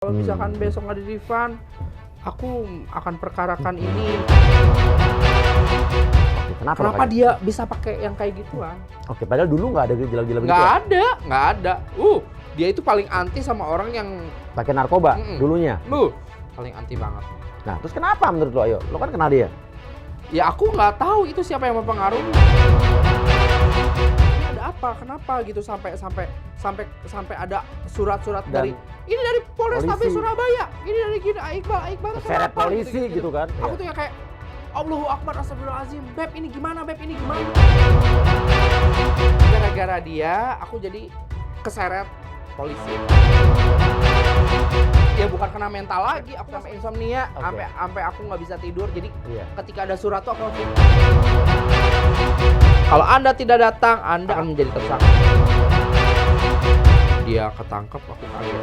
Kalau misalkan besok nggak di-refund, aku akan perkarakan ini. Kenapa dia bisa pakai yang kayak gituan? Oke, padahal dulu nggak ada gejala-gejala begitu. Nggak ada. Dia itu paling anti sama orang yang Pakai narkoba dulunya. Paling anti banget. Nah, terus kenapa menurut lo? Ayo, lo kan kenal dia. Ya aku nggak tahu itu siapa yang mempengaruhi. Ada apa? Kenapa gitu sampai ada surat-surat dari ini dari Polrestabes Surabaya. Ini dari gini Iqbal. Seret polisi gitu kan. Aku tuh yang kayak Allahu Akbar, astagfirullahaladzim. Beb ini gimana? Gara-gara dia aku jadi keseret polisi. Ya bukan kena mental lagi, aku sampai insomnia, sampai aku nggak bisa tidur. Jadi ketika ada surat tuh aku langsung, kalau Anda tidak datang, Anda akan menjadi tersangka. Dia ketangkep, aku kaget.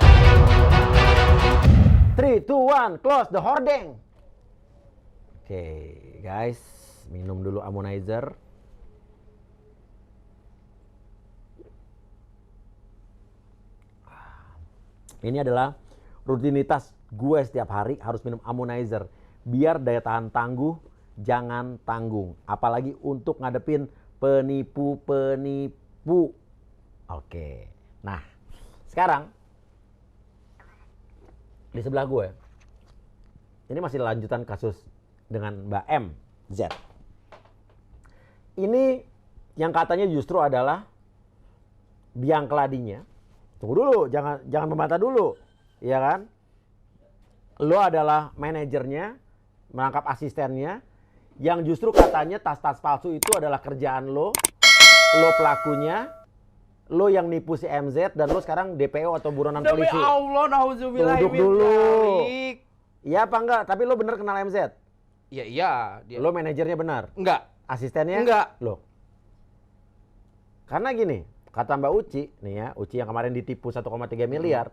3, 2, 1, close the hordeng. Oke, guys, minum dulu ammonizer. Ini adalah rutinitas gue setiap hari harus minum ammonizer biar daya tahan tangguh jangan tanggung, apalagi untuk ngadepin penipu. Oke. Nah, sekarang di sebelah gue ini masih lanjutan kasus dengan Mbak M Z. Ini yang katanya justru adalah biang keladinya. Tunggu dulu, jangan membantah dulu, ya kan? Lo adalah manajernya, merangkap asistennya, yang justru katanya tas-tas palsu itu adalah kerjaan lo pelakunya, lo yang nipu si MZ, dan lo sekarang DPO atau buronan polisi. Demi Allah, nauzubillah. Duduk dulu. Iya apa enggak? Tapi lo bener kenal MZ? Iya. Lo manajernya benar? Enggak. Asistennya? Enggak. Lo. Karena gini, kata Mbak Uci, nih ya, Uci yang kemarin ditipu 1,3 miliar,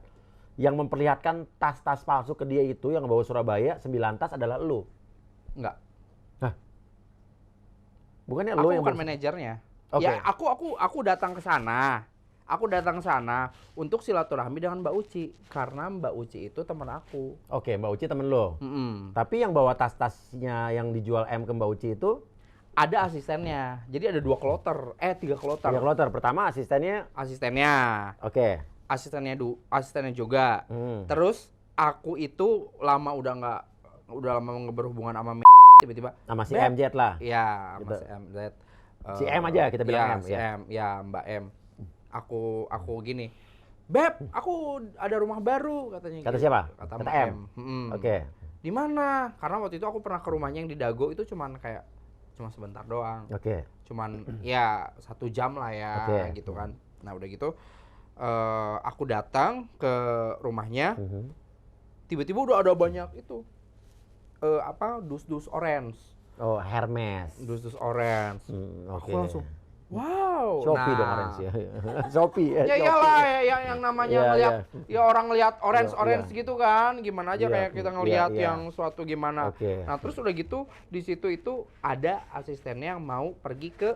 yang memperlihatkan tas-tas palsu ke dia itu yang bawa Surabaya 9 tas adalah lo. Enggak. Hah? Bukannya Aku lo yang bukan manajernya. Oke. Ya, aku datang ke sana. Aku datang ke sana untuk silaturahmi dengan Mbak Uci karena Mbak Uci itu teman aku. Oke, Mbak Uci temen lo. Tapi yang bawa tas-tasnya yang dijual M ke Mbak Uci itu ada asistennya. Jadi ada 3 kloter. 3 kloter. Pertama asistennya. Oke. Asistennya juga. Terus aku itu udah lama nggak berhubungan sama tiba-tiba Sama si MZ lah. Iya, gitu. sama si MZ. Si M aja kita bilang M. Si M, ya Mbak M. Aku gini, Beb, aku ada rumah baru katanya. Kata gitu. siapa? Kata Kata Mbak M. Oke. Di mana? Karena waktu itu aku pernah ke rumahnya yang di Dago itu cuma sebentar doang. Oke. Cuman ya 1 jam lah ya gitu kan. Nah udah gitu aku datang ke rumahnya. Tiba-tiba udah ada banyak itu dus-dus orange. Oh, Hermes. Dus-dus orange. Aku langsung wow. Shopee dong orange ya. Shopee ya. Ya iyalah yang namanya ngelihat ya orang ngelihat orange gitu kan. Gimana aja kayak kita ngelihat yang suatu gimana. Nah, terus udah gitu di situ itu ada asistennya yang mau pergi ke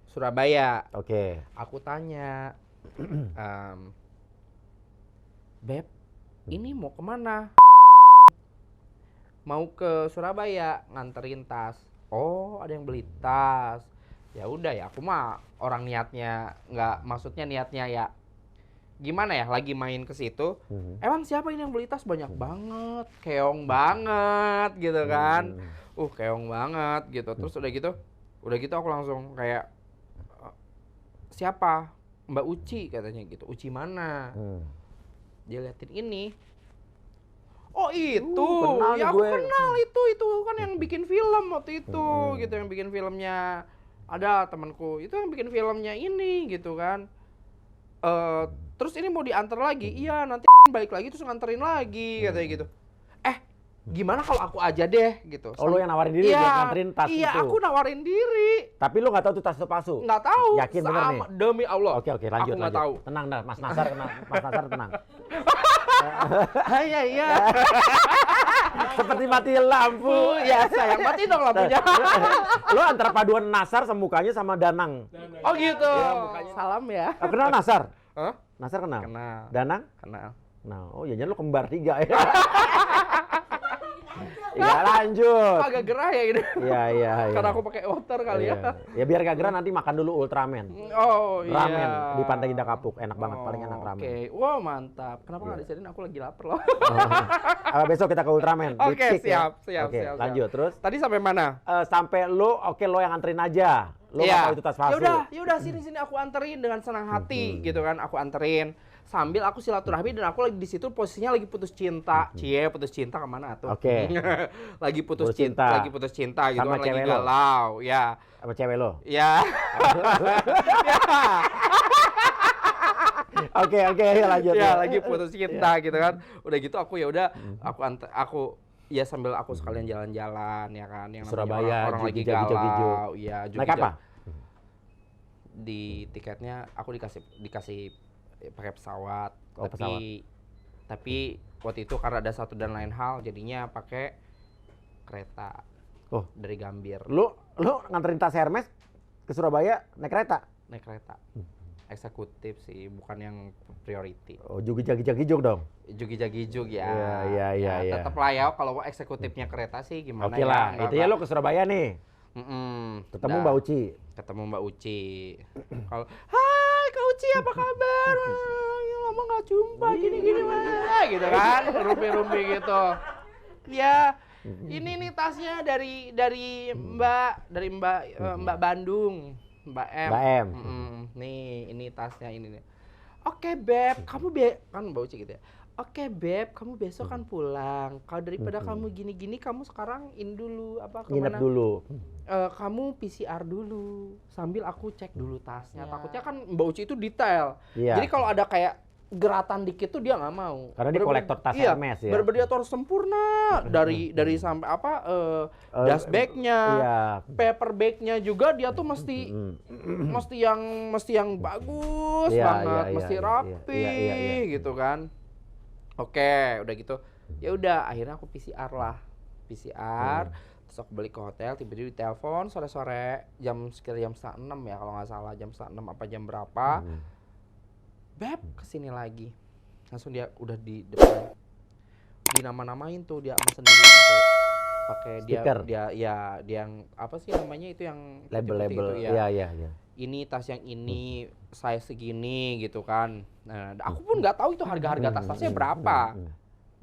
Surabaya. Oke. Aku tanya, Beb, ini mau kemana? Mau ke Surabaya nganterin tas. Oh, ada yang beli tas. Ya udah ya, aku mah orang niatnya maksudnya niatnya ya gimana ya, lagi main ke situ. Emang siapa ini yang beli tas? Banyak banget, keong banget gitu kan. Keong banget gitu. Terus udah gitu aku langsung kayak siapa? Mbak Uci katanya gitu. Uci mana? Dia liatin ini. Oh itu, ya aku kenal itu kan yang bikin film waktu itu gitu, yang bikin filmnya ada temanku itu yang bikin filmnya ini gitu kan. Terus ini mau diantar lagi, iya nanti balik lagi terus nganterin lagi katanya gitu. Gimana kalau aku aja deh gitu. Oh, lo yang nawarin diri buat nganterin tas itu? Iya, aku nawarin diri. Tapi lo nggak tahu itu tas itu palsu? Nggak tahu. Yakin bener nih? Demi Allah. Oke, lanjut. Aku nggak tahu. Tenang dah, Mas Nasar tenang. Iya. Seperti mati lampu. Ya sayang, mati dong lampunya. Lo antara paduan Nasar semukanya sama Danang. Oh gitu. Ya, mukanya. Salam ya. Kenal Nasar? Hah? Nasar kenal? Kenal. Danang? Kenal. Nah, oh ya lu kembar 3 ya. Ya lanjut. Agak gerah ya gitu. Iya. Karena aku pakai water kali ya. Ya biar gak gerah nanti makan dulu Ultraman. Oh iya. Ramen di Pantai Indah Kapuk, enak banget, paling enak ramen. Oke, wow mantap. Kenapa nggak disediain? Aku lagi lapar loh. Besok kita ke Ultraman. Oke, siap. Oke, lanjut terus. Tadi sampai mana? Sampai lo yang anterin aja. Lo nggak tahu itu tas palsu. Ya udah sini aku anterin dengan senang hati gitu kan. Aku anterin sambil aku silaturahmi dan aku lagi di situ posisinya lagi putus cinta. Putus cinta kemana tuh? Oke. Lagi putus cinta gitu sama kan, cewek lagi galau. Ya. Sama cewek lo? Ya. Oke, lanjut. Ya, lagi putus cinta gitu kan. Udah gitu aku ya udah aku ya sambil aku sekalian jalan-jalan ya kan yang namanya Surabaya, orang lagi galau. Iya, naik apa? Di tiketnya aku dikasih pakai pesawat. Pesawat. Tapi waktu itu karena ada satu dan lain hal jadinya pakai kereta. Dari Gambir. Lu nganterin tas Hermes ke Surabaya naik kereta? Naik kereta. Eksekutif sih, bukan yang priority. Oh, jugi-jagi-jagi-jug dong. Jugi-jagi-jug ya. Iya. Tetap lah ya kalau eksekutifnya kereta sih gimana Oke lah, itu ya lo ke Surabaya nih. Ketemu Mbak Uci. Kalau, hai Kak Uci apa kabar? Lama nggak jumpa, gini-gini mah, gitu kan, rumpi-rumpi gitu. Ya, ini nih tasnya dari Mbak Bandung, Mbak M. Nih, ini tasnya ini nih. Oke Beb, kan Mbak Uci gitu ya. Oke Beb, kamu besok kan pulang. Kalau daripada kamu gini-gini, kamu sekarang dulu Nginep dulu. Kamu PCR dulu. Sambil aku cek dulu tasnya. Takutnya kan Mbak Uci itu detail. Iya. Jadi kalau ada kayak geratan dikit tuh dia nggak mau. Karena dia kolektor tas Hermes ya. Bener-bener dia harus sempurna dari sampai dust bagnya, paper bagnya juga dia tuh mesti yang bagus banget, mesti rapi gitu kan. Oke, udah gitu. Ya udah, akhirnya aku PCR lah. Terus aku balik ke hotel, tiba-tiba ditelepon sore-sore sekitar jam 5:30 ya kalau nggak salah, jam 5:30 apa jam berapa. Beb, kesini lagi. Langsung dia udah di depan. Dinama-namain tuh dia sama sendiri pakai dia yang apa sih namanya itu yang label itu, ya. Iya. Ini tas yang ini size segini gitu kan. Nah, aku pun nggak tahu itu harga tas-tasnya berapa.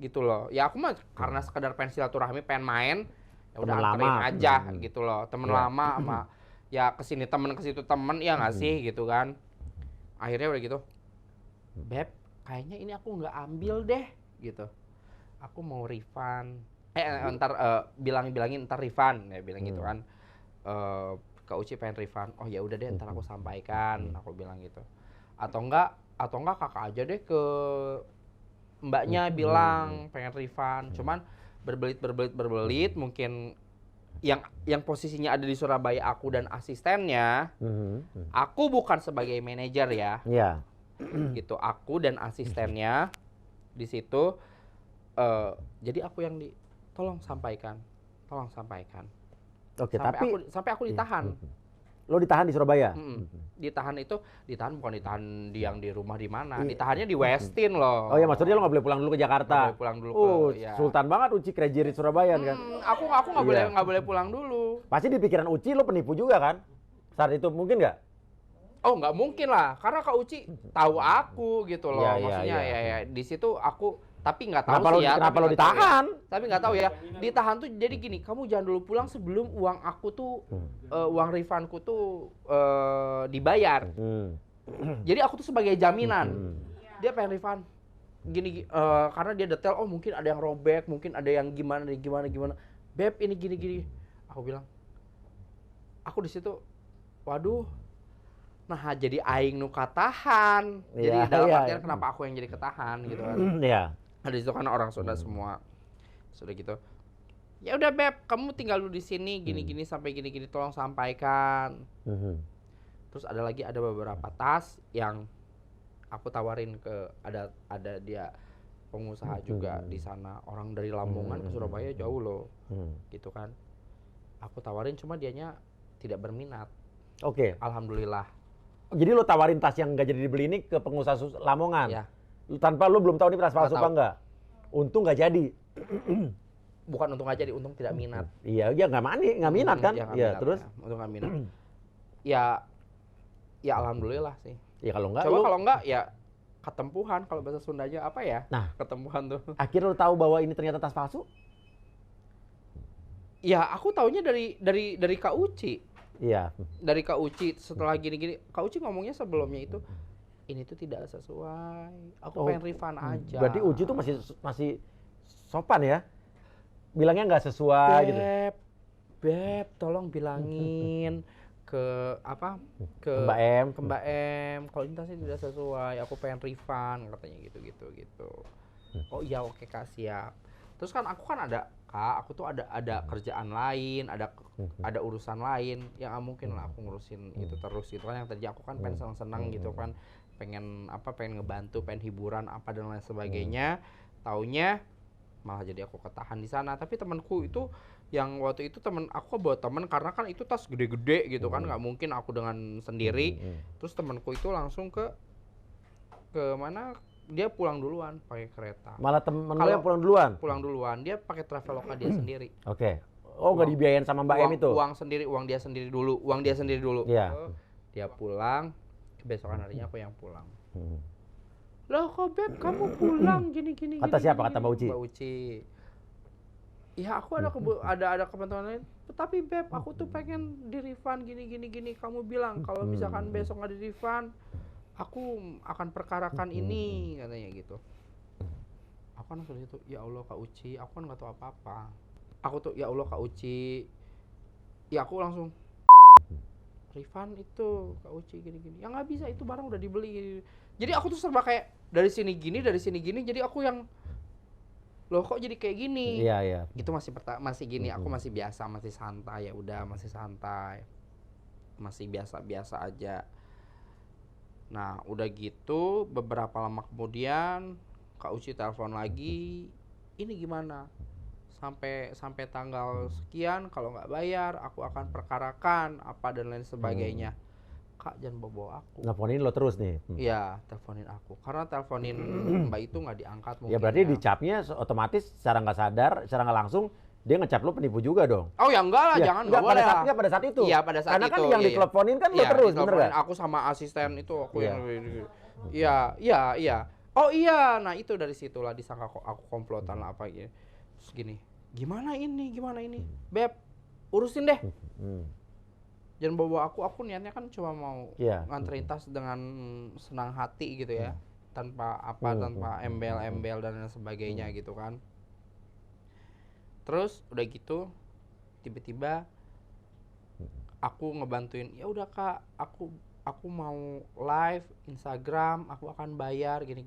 Gitu loh. Ya aku mah karena sekedar pengen silaturahmi, pengen main, ya udah anterin aja gitu loh. Temen lama sama ya kesini temen kesitu temen ya nggak sih gitu kan. Akhirnya udah gitu. Beb, kayaknya ini aku nggak ambil deh gitu. Aku mau refund. Bilangin ntar refund ya bilang gitu kan. Kak Uci pengen refund. Oh ya udah deh ntar aku sampaikan, aku bilang gitu. Atau enggak kakak aja deh ke mbaknya bilang pengen refund. Cuman berbelit mungkin yang posisinya ada di Surabaya aku dan asistennya. Aku bukan sebagai manajer ya. Iya. Gitu, aku dan asistennya di situ. Jadi aku yang tolong sampaikan. Oke, sampai aku ditahan. Lo ditahan di Surabaya? Ditahan bukan ditahan yang di rumah di mana. Ditahannya di Westin loh. Oh ya, maksudnya lo nggak boleh pulang dulu ke Jakarta. Nggak boleh pulang dulu ya. Sultan banget Uci Crazy Rich Surabaya kan. Aku nggak boleh pulang dulu. Pasti di pikiran Uci lo penipu juga kan? Saat itu mungkin nggak? Oh nggak mungkin lah, karena Kak Uci tahu aku gitu loh. Maksudnya ya di situ aku. Tapi nggak tahu kenapa lo ditahan? Tapi nggak tahu ya. Ditahan tuh jadi gini, kamu jangan dulu pulang sebelum uang aku tuh, uang refundku tuh dibayar. Jadi aku tuh sebagai jaminan. Dia pengen refund. Gini, karena dia detail. Oh mungkin ada yang robek, mungkin ada yang gimana. Beb ini gini. Aku bilang. Aku di situ, waduh. Nah jadi aing nu katahan. Jadi dalam artian kenapa aku yang jadi ketahan gitu kan. Iya. Di situ kan orang Sunda semua. Sudah gitu. Ya udah Beb, kamu tinggal dulu di sini gini sampai gini tolong sampaikan. Terus ada beberapa tas yang aku tawarin ke ada dia pengusaha juga di sana, orang dari Lamongan ke Surabaya jauh loh. Gitu kan. Aku tawarin cuma dianya tidak berminat. Oke. Alhamdulillah. Jadi lo tawarin tas yang nggak jadi dibeli ini ke pengusaha Lamongan? Ya. Tanpa lu belum tahu ini tas palsu Nggak apa tahu. enggak. Untung nggak jadi. Bukan untung aja, untung tidak minat. Iya, dia nggak minat kan? Ya, nggak Iya, minat, terus? ya. Untung nggak minat. Ya, ya alhamdulillah sih. Ya kalau enggak, Coba kalau enggak ya ketempuhan, kalau bahasa Sundanya apa ya? Nah. Ketempuhan tuh. akhirnya lu tahu bahwa ini ternyata tas palsu? Ya aku taunya dari Kak Uci. Iya. Dari Kak Uci setelah gini-gini, Kak Uci ngomongnya sebelumnya itu ini tuh tidak sesuai. Aku pengen refund aja. Berarti Uji tuh masih sopan ya? Bilangnya nggak sesuai gitu. Beb, tolong bilangin ke apa? Mbak M. Ke Mbak M. Kalau ini tasnya tidak sesuai, aku pengen refund katanya gitu. Oh iya, oke Kak, siap. Terus kan aku kan ada Kak, aku tuh ada kerjaan lain, ada urusan lain yang nggak mungkin lah aku ngurusin itu terus gitu kan. Yang tadi aku kan pengen senang-senang gitu kan, pengen ngebantu, pengen hiburan apa dan lain sebagainya. Taunya malah jadi aku ketahan di sana. Tapi temanku itu yang waktu itu aku bawa temen karena kan itu tas gede-gede gitu kan, nggak mungkin aku dengan sendiri. Terus temanku itu langsung ke mana, dia pulang duluan pakai kereta. Malah temen lu yang pulang duluan? Pulang duluan, dia pakai Traveloka dia sendiri. Oke. Oh, nggak dibiayain sama Mbak M itu? Uang dia sendiri dulu. Iya. Dia pulang, kebesokan harinya aku yang pulang. Loh kok Beb, kamu pulang gini. Kata siapa? Kata Mbak Uci? Mbak Uci. Ya aku ada kepentingan lain. Tapi Beb, aku tuh pengen di refund gini. Kamu bilang kalau misalkan besok nggak di refund, aku akan perkarakan ini, katanya gitu. Aku kan langsung itu, ya Allah Kak Uci, aku kan nggak tahu apa-apa. Aku tuh, ya Allah Kak Uci, ya aku langsung refund itu Kak Uci gini. Ya nggak bisa, itu barang udah dibeli. Jadi aku tuh serba kayak dari sini gini, jadi aku yang loh kok jadi kayak gini. Iya. Itu masih gini, aku masih biasa, masih santai, ya udah masih santai. Masih biasa aja. Nah, udah gitu beberapa lama kemudian Kak Uci telepon lagi, ini gimana? Sampai tanggal sekian kalau nggak bayar aku akan perkarakan apa dan lain sebagainya. Kak, jangan bawa aku. Nelfonin lo terus nih? Iya, teleponin aku. Karena teleponin Mbak itu nggak diangkat mungkin. Ya berarti dicapnya otomatis secara nggak sadar, secara nggak langsung dia ngecap lo penipu juga dong? Oh ya enggak lah, Ya, jangan, nggak boleh. pada saat itu? Iya, pada saat Karena itu. Karena kan yang diteleponin kan lo terus, bener nggak? Aku sama asisten itu aku yang Iya. Oh iya, nah itu dari situlah disangka aku komplotan lah apa gitu. Terus gimana ini? Beb, urusin deh. Jangan bawa aku niatnya kan cuma mau nganterin tas dengan senang hati gitu ya. Tanpa embel-embel dan lain sebagainya gitu kan. Terus udah gitu tiba-tiba aku ngebantuin, ya udah Kak, aku mau live Instagram, aku akan bayar gini.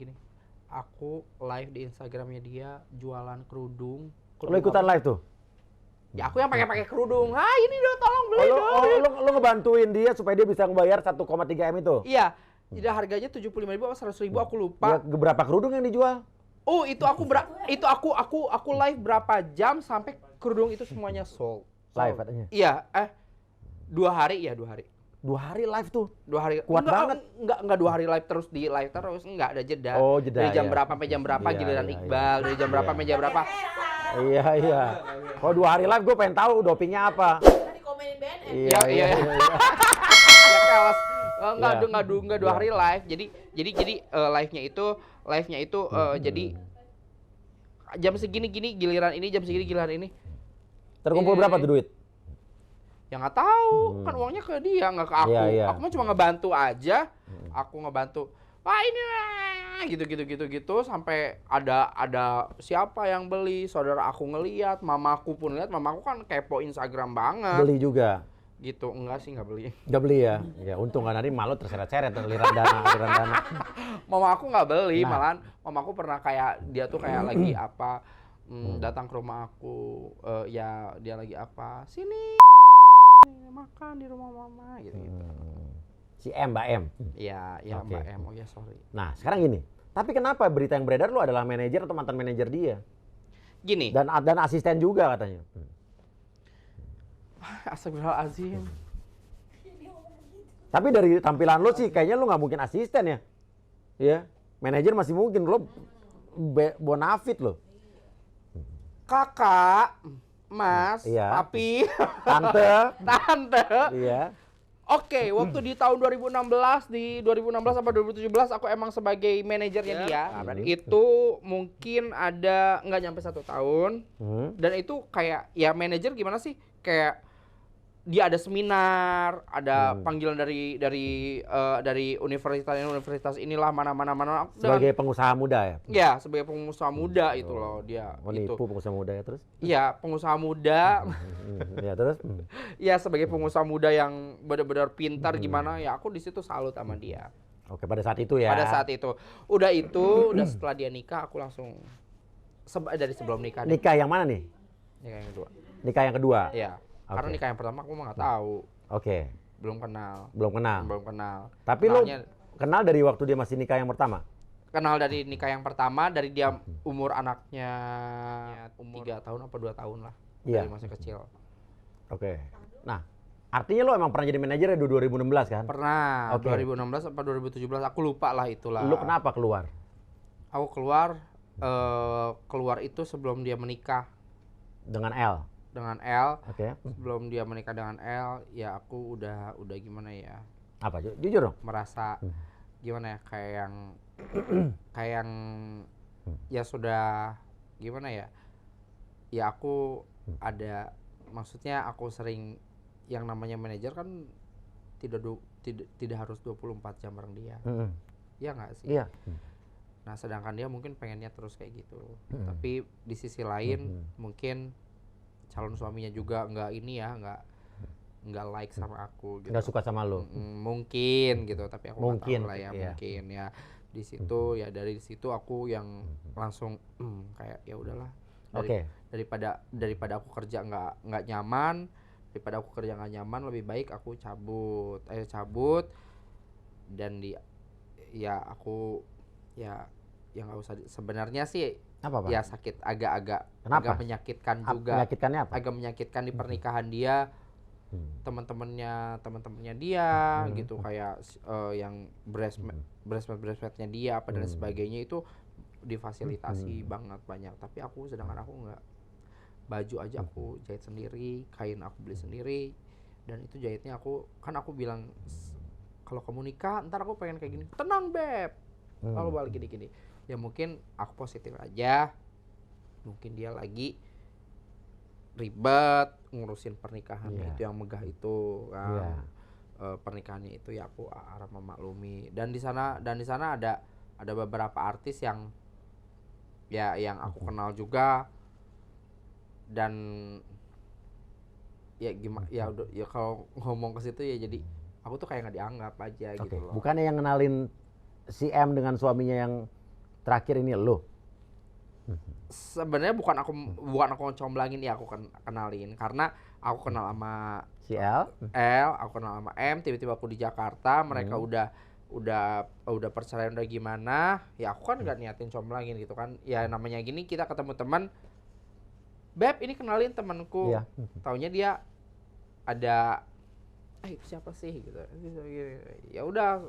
Aku live di Instagramnya dia jualan kerudung. Lo ikutan live tuh? Ya aku yang pakai kerudung. Ini dong, tolong beli dong. Lo ngebantuin dia supaya dia bisa ngebayar 1,3 M itu? Iya. Jadi harganya 75.000 apa 100.000 aku lupa. Ya, berapa kerudung yang dijual? Oh, itu aku live berapa jam sampai kerudung itu semuanya sold. Live katanya? Iya, 2 hari. 2 hari live tuh? 2 hari. Kuat banget. Enggak 2 hari live terus, enggak ada jeda. Oh, jeda. Dari jam berapa sampai jam berapa giliran Iqbal, dari jam berapa sampai jam berapa. Iya. Kalau 2 hari live gue pengen tahu dopingnya apa. Tadi komenin BNN. Iya. Ya kelas. Enggak 2 hari live. Jadi live-nya itu jadi jam segini giliran ini, jam segini giliran ini. Terkumpul berapa tuh duit? Ya nggak tahu, kan uangnya ke dia, nggak ke aku. Iya. Aku mah cuma ngebantu aja. Aku ngebantu. Wah ini gitu sampai ada siapa yang beli, saudara aku ngelihat, mamaku pun lihat, mamaku kan kepo Instagram banget. Beli juga? Gitu, enggak sih, nggak beli. Nggak beli ya? Ya untung kan nanti malu terseret-seret aliran dana. Mama aku nggak beli, Nah. malahan mamaku pernah kayak dia tuh kayak lagi apa, datang ke rumah aku, ya dia lagi apa, sini makan di rumah mama gitu. Si Mbak M? Iya, Oke. Mbak M, oh ya sorry. Nah sekarang gini, tapi kenapa berita yang beredar lu adalah manajer atau mantan manajer dia? Gini, Dan asisten juga katanya. astagfirullahaladzim. Tapi dari tampilan lu sih kayaknya lu nggak mungkin asisten ya? Iya. Manajer masih mungkin, lo bonafit lo. Kakak, Mas, Iya. Papi, Tante. Tante. Iya. Oke, waktu di tahun 2016, di 2016 sampai 2017 aku emang sebagai manajernya dia. Nah, berarti itu mungkin ada nggak nyampe 1 tahun. Dan itu kayak ya manajer gimana sih? Kayak dia ada seminar, ada panggilan dari universitas inilah mana. Sebagai pengusaha muda ya? Ya, sebagai pengusaha muda itu loh dia. Nipu Itu. pengusaha muda ya terus? Iya, pengusaha muda. Ya terus? Ya sebagai pengusaha muda yang benar-benar pintar gimana ya aku di situ salut sama dia. Oke, pada saat itu ya? Pada saat itu. Udah setelah dia nikah aku langsung dari sebelum nikah. Nikah yang mana nih? Nikah yang kedua. Nikah yang kedua? Iya. Karena nikah yang pertama aku mah nggak tahu. Oke. Belum kenal. Belum kenal? Belum kenal. Tapi lo kenal dari waktu dia masih nikah yang pertama? Kenal dari nikah yang pertama, dari dia umur anaknya 3 tahun apa 2 tahun lah. Iya. Dari masih kecil. Oke. Nah, artinya lo emang pernah jadi manajer ya 2016 kan? Pernah. Oke. 2016 apa 2017 aku lupa lah itulah. Lo kenapa keluar? Aku keluar itu sebelum dia menikah Dengan L? dengan L. Oke. Sebelum dia menikah dengan L, ya aku udah gimana ya? Apa? Jujur dong? Merasa gimana ya? Kayak yang ya sudah gimana ya? Ya aku ada, maksudnya aku sering yang namanya manajer kan tidak harus 24 jam bareng dia. Iya nggak sih? Iya. Nah, sedangkan dia mungkin pengennya terus kayak gitu. Tapi di sisi lain mungkin calon suaminya juga nggak like sama aku gitu. Nggak suka sama lo? Mungkin gitu, tapi aku nggak Mungkin tahu lah ya, iya. mungkin ya. Di situ ya dari situ aku yang langsung kayak ya udahlah. Oke. Daripada aku kerja nggak nyaman, lebih baik aku cabut. Dan aku nggak usah sebenarnya sih. Apa? Ya sakit agak menyakitkan juga. Menyakitkannya apa? Agak menyakitkan di pernikahan dia. Teman-temannya dia gitu, kayak yang bridesmaidnya dia apa dan sebagainya itu difasilitasi banget banyak. Tapi sedangkan aku nggak. Baju aja aku jahit sendiri, kain aku beli sendiri, dan itu jahitnya aku bilang kalau kamu nikah ntar aku pengen kayak gini. Tenang beb, kalau balik gini. Ya mungkin aku positif aja, mungkin dia lagi ribet ngurusin pernikahan itu yang megah itu kan. Pernikahannya itu ya aku harap memaklumi. Dan di sana ada beberapa artis yang aku kenal juga, dan ya gimana ya kalau ngomong ke situ ya jadi aku tuh kayak nggak dianggap aja gitu loh. Bukannya yang kenalin si M dengan suaminya yang terakhir ini lo? Sebenarnya bukan aku comblangin ya, aku kenalin karena aku kenal sama Si L, aku kenal sama M, tiba-tiba aku di Jakarta, mereka udah perceraian udah gimana, ya aku kan nggak niatin comblangin gitu kan. Ya namanya gini kita ketemu teman, beb ini kenalin temanku, taunya dia ada itu siapa sih gitu. Ya udah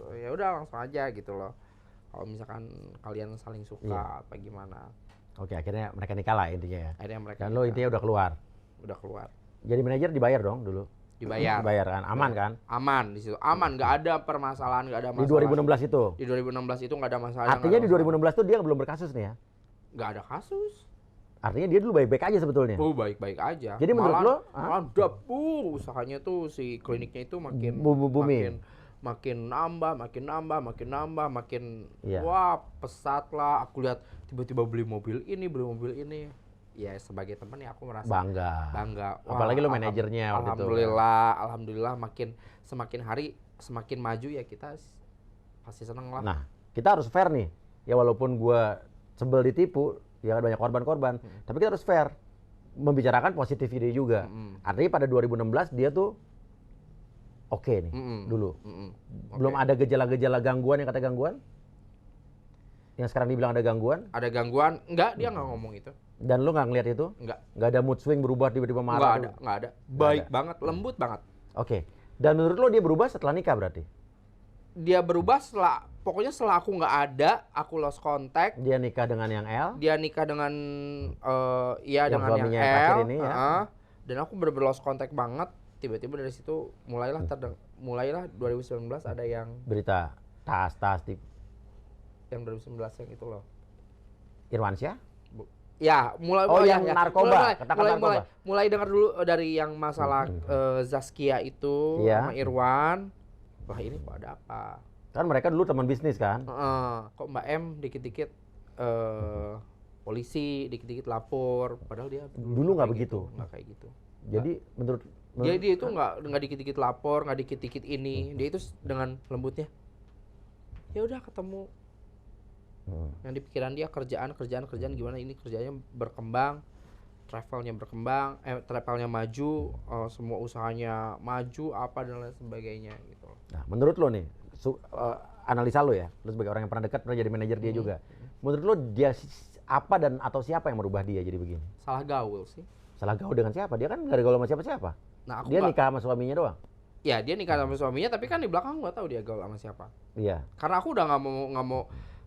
langsung aja gitu loh. Kalau misalkan kalian saling suka apa gimana. Oke, akhirnya mereka nikah lah intinya ya. Akhirnya mereka Dan lo intinya udah keluar. Jadi manajer dibayar dong dulu. Dibayar kan, aman kan? Aman di situ, aman, nggak ada permasalahan, nggak ada masalah. Di 2016 itu. Di 2016 itu nggak ada masalah. Artinya di 2016 itu dia belum berkasus nih ya? Nggak ada kasus. Artinya dia dulu baik-baik aja sebetulnya. Oh, baik-baik aja. Jadi menurut lo, malah usahanya tuh si kliniknya itu makin wah pesat lah. Aku lihat tiba-tiba beli mobil ini. Ya sebagai teman ya aku merasa bangga. Wah, apalagi lo manajernya waktu itu. Alhamdulillah semakin hari semakin maju ya kita pasti seneng lah. Nah, kita harus fair nih. Ya walaupun gua sebel ditipu, ya banyak korban-korban, tapi kita harus fair membicarakan positif ide juga. Artinya pada 2016 dia tuh oke nih dulu. Belum ada gejala-gejala gangguan yang kata gangguan? Yang sekarang dibilang ada gangguan? Ada gangguan? Enggak, dia nggak ngomong itu. Dan lu nggak ngeliat itu? Enggak. Nggak ada mood swing berubah tiba-tiba marah? Nggak ada. Baik banget, lembut banget. Oke. Dan menurut lo dia berubah setelah nikah berarti? dia berubah pokoknya setelah aku nggak ada, aku lost contact. Dia nikah dengan yang L. Dia nikah dengan dengan yang suaminya yang terakhir L. ini ya. Dan aku bener-bener lost contact banget. Tiba-tiba dari situ mulailah 2019 ada yang Berita tas yang 2019 yang itu loh. Irwansyah? Ya, mulai yang narkoba, narkoba. Mulai dengar dulu dari yang masalah Zaskia itu sama Irwan. Wah, ini kok ada apa? Kan mereka dulu teman bisnis kan? Kok Mbak M dikit-dikit polisi, dikit-dikit lapor, padahal dia dulu nggak begitu. Nggak kayak gitu. Jadi menurut dia itu nggak dikit-dikit lapor, nggak dikit-dikit ini. Dia itu dengan lembutnya. Ya udah ketemu. Yang di pikiran dia kerjaan gimana ini kerjanya berkembang, travelnya maju, semua usahanya maju apa dan lain sebagainya gitu. Nah, menurut lo nih, analisa lo ya, lo sebagai orang yang pernah dekat, pernah jadi manajer dia juga. Menurut lo dia apa dan atau siapa yang merubah dia jadi begini? Salah gaul sih. Salah gaul dengan siapa? Dia kan nggak ada gaul sama siapa-siapa. Nah, dia nikah sama suaminya doang. Ya, dia nikah sama suaminya, tapi kan di belakang nggak tahu dia gaul sama siapa. Iya. Karena aku udah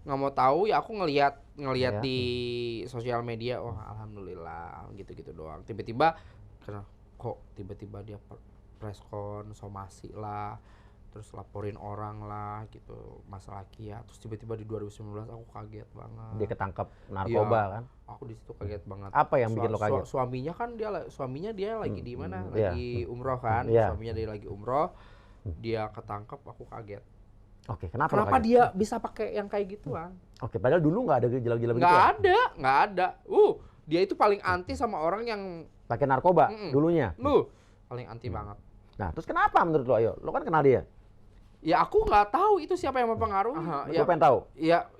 nggak mau tahu ya, aku ngelihat di sosial media, alhamdulillah gitu-gitu doang. Tiba-tiba kok tiba-tiba dia preskon somasi lah, terus laporin orang lah gitu masalah Kia, terus tiba-tiba di 2019 aku kaget banget. Dia ketangkap narkoba kan? Aku di situ kaget banget. Apa yang bikin lo kaget? Suaminya dia lagi di mana? Lagi umroh kan? Suaminya dia lagi umroh, dia ketangkap, aku kaget. Oke, kenapa dia bisa pakai yang kayak gituan? Oke, padahal dulu nggak ada gejala-gejala begitu. Nggak ada. Dia itu paling anti sama orang yang pakai narkoba dulunya. Paling anti banget. Nah, terus kenapa menurut lo? Ayo, lo kan kenal dia. Ya aku nggak tahu itu siapa yang mempengaruhi. Lo pengen tahu?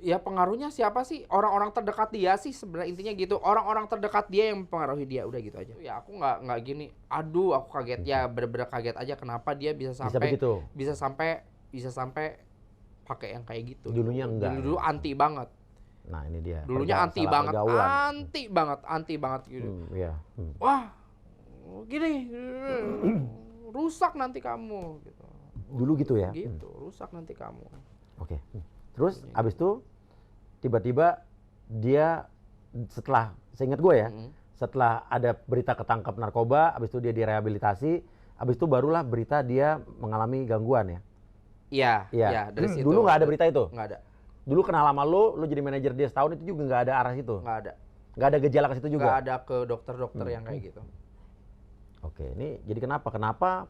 Ya pengaruhnya siapa sih? Orang-orang terdekat dia sih sebenarnya, intinya gitu. Orang-orang terdekat dia yang mempengaruhi dia, udah gitu aja. Ya aku nggak gini. Aduh, aku kaget ya, bener-bener kaget aja kenapa dia bisa sampai pakai yang kayak gitu. Dulunya enggak. Dulu anti banget. Nah, ini dia. Dulunya anti banget gitu. Wah, gini, rusak nanti kamu gitu. Dulu gitu ya? Gitu, rusak nanti kamu. Oke. Terus abis itu tiba-tiba dia setelah, seingat gue ya, setelah ada berita ketangkap narkoba, abis itu dia direhabilitasi, abis itu barulah berita dia mengalami gangguan ya? Iya, dari situ. Dulu nggak ada berita itu? Nggak ada. Dulu kenal sama lo jadi manajer dia setahun itu juga nggak ada arah situ? Nggak ada. Nggak ada gejala ke situ juga? Nggak ada ke dokter-dokter yang kayak gitu. Oke, ini jadi kenapa?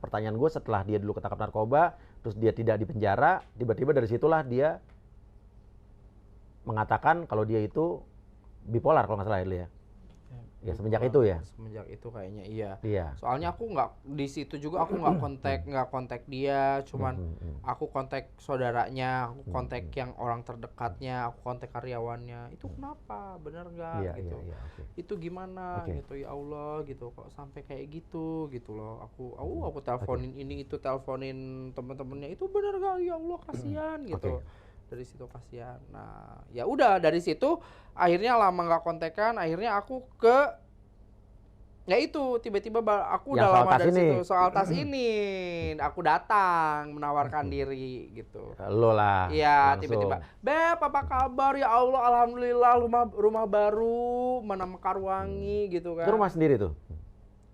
Pertanyaan gue setelah dia dulu ketangkap narkoba, terus dia tidak di penjara, tiba-tiba dari situlah dia mengatakan kalau dia itu bipolar kalau nggak salah ya. Ya semenjak itu ya. Semenjak itu kayaknya iya. Iya. Soalnya aku nggak di situ juga, aku nggak kontak dia, cuman aku kontak saudaranya, aku kontak yang orang terdekatnya, aku kontak karyawannya. Itu kenapa? Bener nggak gitu? Iya, okay. Itu gimana gitu, ya Allah gitu, kok sampai kayak gitu loh. Aku teleponin ini itu, teleponin teman-temannya, itu bener gak? Ya Allah, kasihan gitu. Dari situ kasihan. Nah, ya udah dari situ akhirnya lama nggak kontekan, akhirnya aku ya itu tiba-tiba aku udah lama dari situ soal tas ini, aku datang menawarkan diri gitu. Lo lah. Iya, tiba-tiba, Beb, apa kabar? Ya Allah, alhamdulillah, rumah baru, mana Mekarwangi gitu kan. Itu rumah sendiri tuh?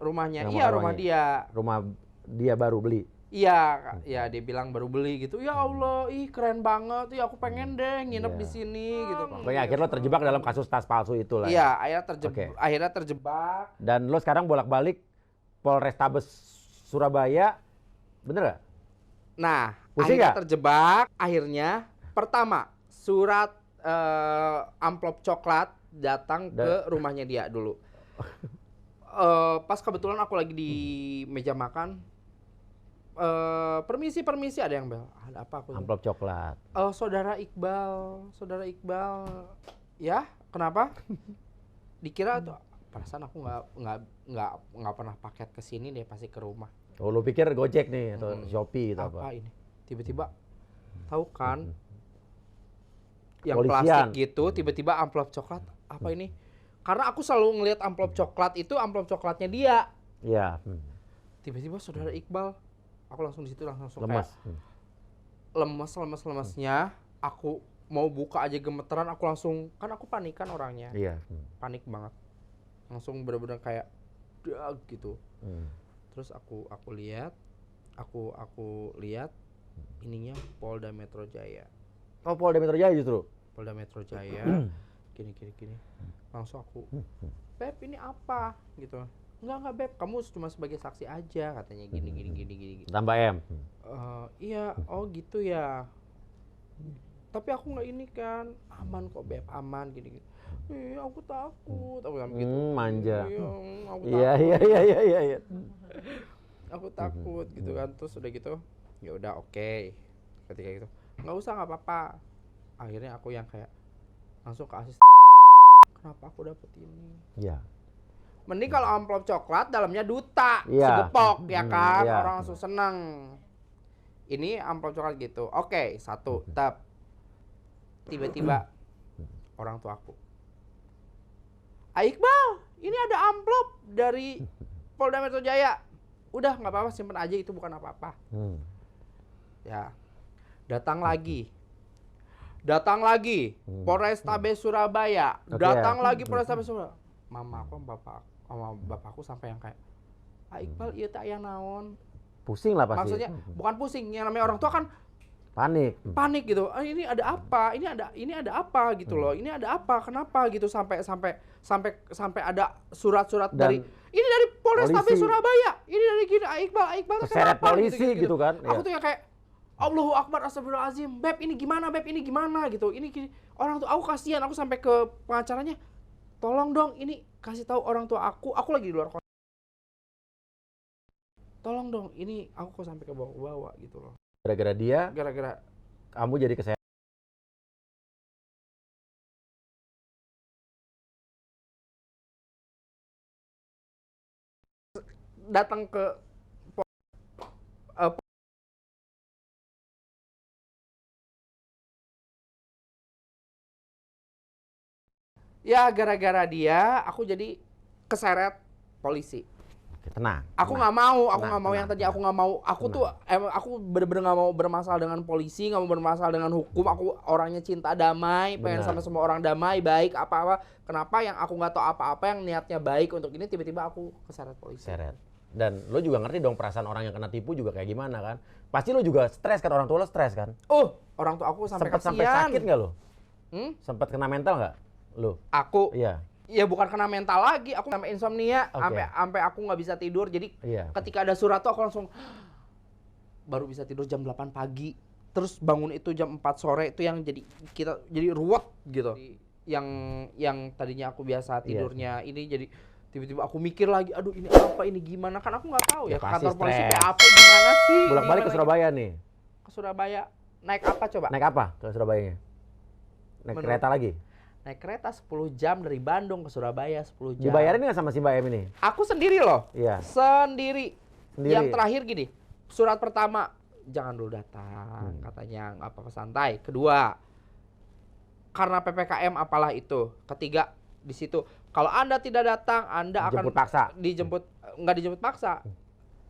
Rumahnya, iya rumah dia. Rumah dia baru beli? Iya, ya dia bilang baru beli gitu. Ya Allah, keren banget. Ya aku pengen deh nginep di sini gitu. Pokoknya akhirnya lo terjebak dalam kasus tas palsu itu lah. Iya, akhirnya terjebak. Dan lo sekarang bolak-balik Polrestabes Surabaya, bener gak? Nah, akhirnya terjebak. Akhirnya pertama surat amplop coklat datang ke rumahnya dia dulu. Pas kebetulan aku lagi di meja makan. Permisi ada yang bel. Ada apa aku? Amplop coklat. Saudara Iqbal. Ya, kenapa? Dikira tuh perasaan aku nggak pernah paket ke sini deh, pasti ke rumah. Oh, lu pikir Gojek nih atau Shopee atau apa? Ini? Tiba-tiba tahu kan? Yang Polisian. Plastik gitu, tiba-tiba amplop coklat. Apa ini? Karena aku selalu ngelihat amplop coklat itu amplop coklatnya dia. Iya. Tiba-tiba saudara Iqbal. Aku langsung di situ langsung lemas. lemesnya, aku mau buka aja gemeteran, aku langsung, kan aku panikan orangnya. Iya. Panik banget. Langsung bener-bener kayak dag gitu. Terus aku lihat, aku lihat ininya Polda Metro Jaya. Oh, Polda Metro Jaya justru. Polda Metro Jaya. Gini. Langsung aku, Beb ini apa gitu. Enggak Beb, kamu cuma sebagai saksi aja katanya gini. Tambah M. Iya, oh gitu ya. Tapi aku nggak ini kan, aman kok Beb, aman gini. Aku takut, aku bilang gitu. Manja. Aku Iya. Aku takut gitu kan. Terus udah gitu, ya udah oke. Ketika gitu, nggak usah, nggak apa-apa. Akhirnya aku yang kayak langsung ke asisten. Kenapa aku dapet ini? Iya. Mending kalau amplop coklat dalamnya duta, Iya. segepok ya kan, Iya. orang langsung seneng. Ini amplop coklat gitu. Oke, satu, tap. Tiba-tiba orang tua aku, Iqbal, ini ada amplop dari Polda Metro Jaya. Udah nggak apa-apa, simpen aja, itu bukan apa-apa. Ya, datang lagi. Polrestabes Surabaya. Datang lagi Polrestabes Surabaya. Mama aku sama bapakku sampai yang kayak, Iqbal iya tak yang naon. Pusing lah pasti. Maksudnya bukan pusing, yang namanya orang tua kan panik gitu. Ini ada apa? Ini ada apa gitu loh. Ini ada apa? Kenapa gitu sampai ada surat-surat dari ini dari Polrestabes Surabaya. Ini dari gini, Iqbal keseret kenapa polisi gitu kan. Aku tuh yang kayak Allahu Akbar, astagfirullahaladzim, Beb ini gimana gitu. Ini orang tua aku kasihan, aku sampai ke pengacaranya. Tolong dong, ini kasih tahu orang tua aku lagi di luar kota. Tolong dong, ini aku kok sampai ke bawah gitu loh. Gara-gara dia, kamu jadi keseret. Datang ke ya gara-gara dia aku jadi keseret polisi. Tenang. Aku nggak mau yang tadi, aku nggak mau. Aku bener-bener nggak mau bermasalah dengan polisi, nggak mau bermasalah dengan hukum. Aku orangnya cinta damai, pengen sama semua orang damai, baik apa-apa. Kenapa yang aku nggak tahu apa-apa yang niatnya baik untuk ini, tiba-tiba aku keseret polisi. Dan lo juga ngerti dong perasaan orang yang kena tipu juga kayak gimana kan? Pasti lo juga stres kan, orang tua lo stres kan? Orang tua aku sampai sakit nggak lo? Sempat kena mental nggak lo? Aku? Iya. Ya bukan kena mental lagi, aku sampai insomnia, sampai aku nggak bisa tidur. Jadi ketika ada surat tuh aku langsung baru bisa tidur jam 8 pagi. Terus bangun itu jam 4 sore, itu yang jadi ruwet gitu. Yang tadinya aku biasa tidurnya ini jadi tiba-tiba aku mikir lagi, aduh ini apa, ini gimana, kan aku nggak tahu ya kantor polisi BAP gimana sih. Bolak-balik ke Surabaya nih. Ke Surabaya naik apa coba? Naik apa ke Surabayanya? Naik kereta lagi? Naik kereta 10 jam dari Bandung ke Surabaya, 10 jam. Dibayarin nggak sama si Mbak Em ini? Aku sendiri loh. Iya. Sendiri. Yang terakhir gini, surat pertama, jangan dulu datang, katanya nggak apa-apa, santai. Kedua, karena PPKM apalah itu. Ketiga, di situ, kalau Anda tidak datang, Anda akan dijemput, nggak dijemput paksa.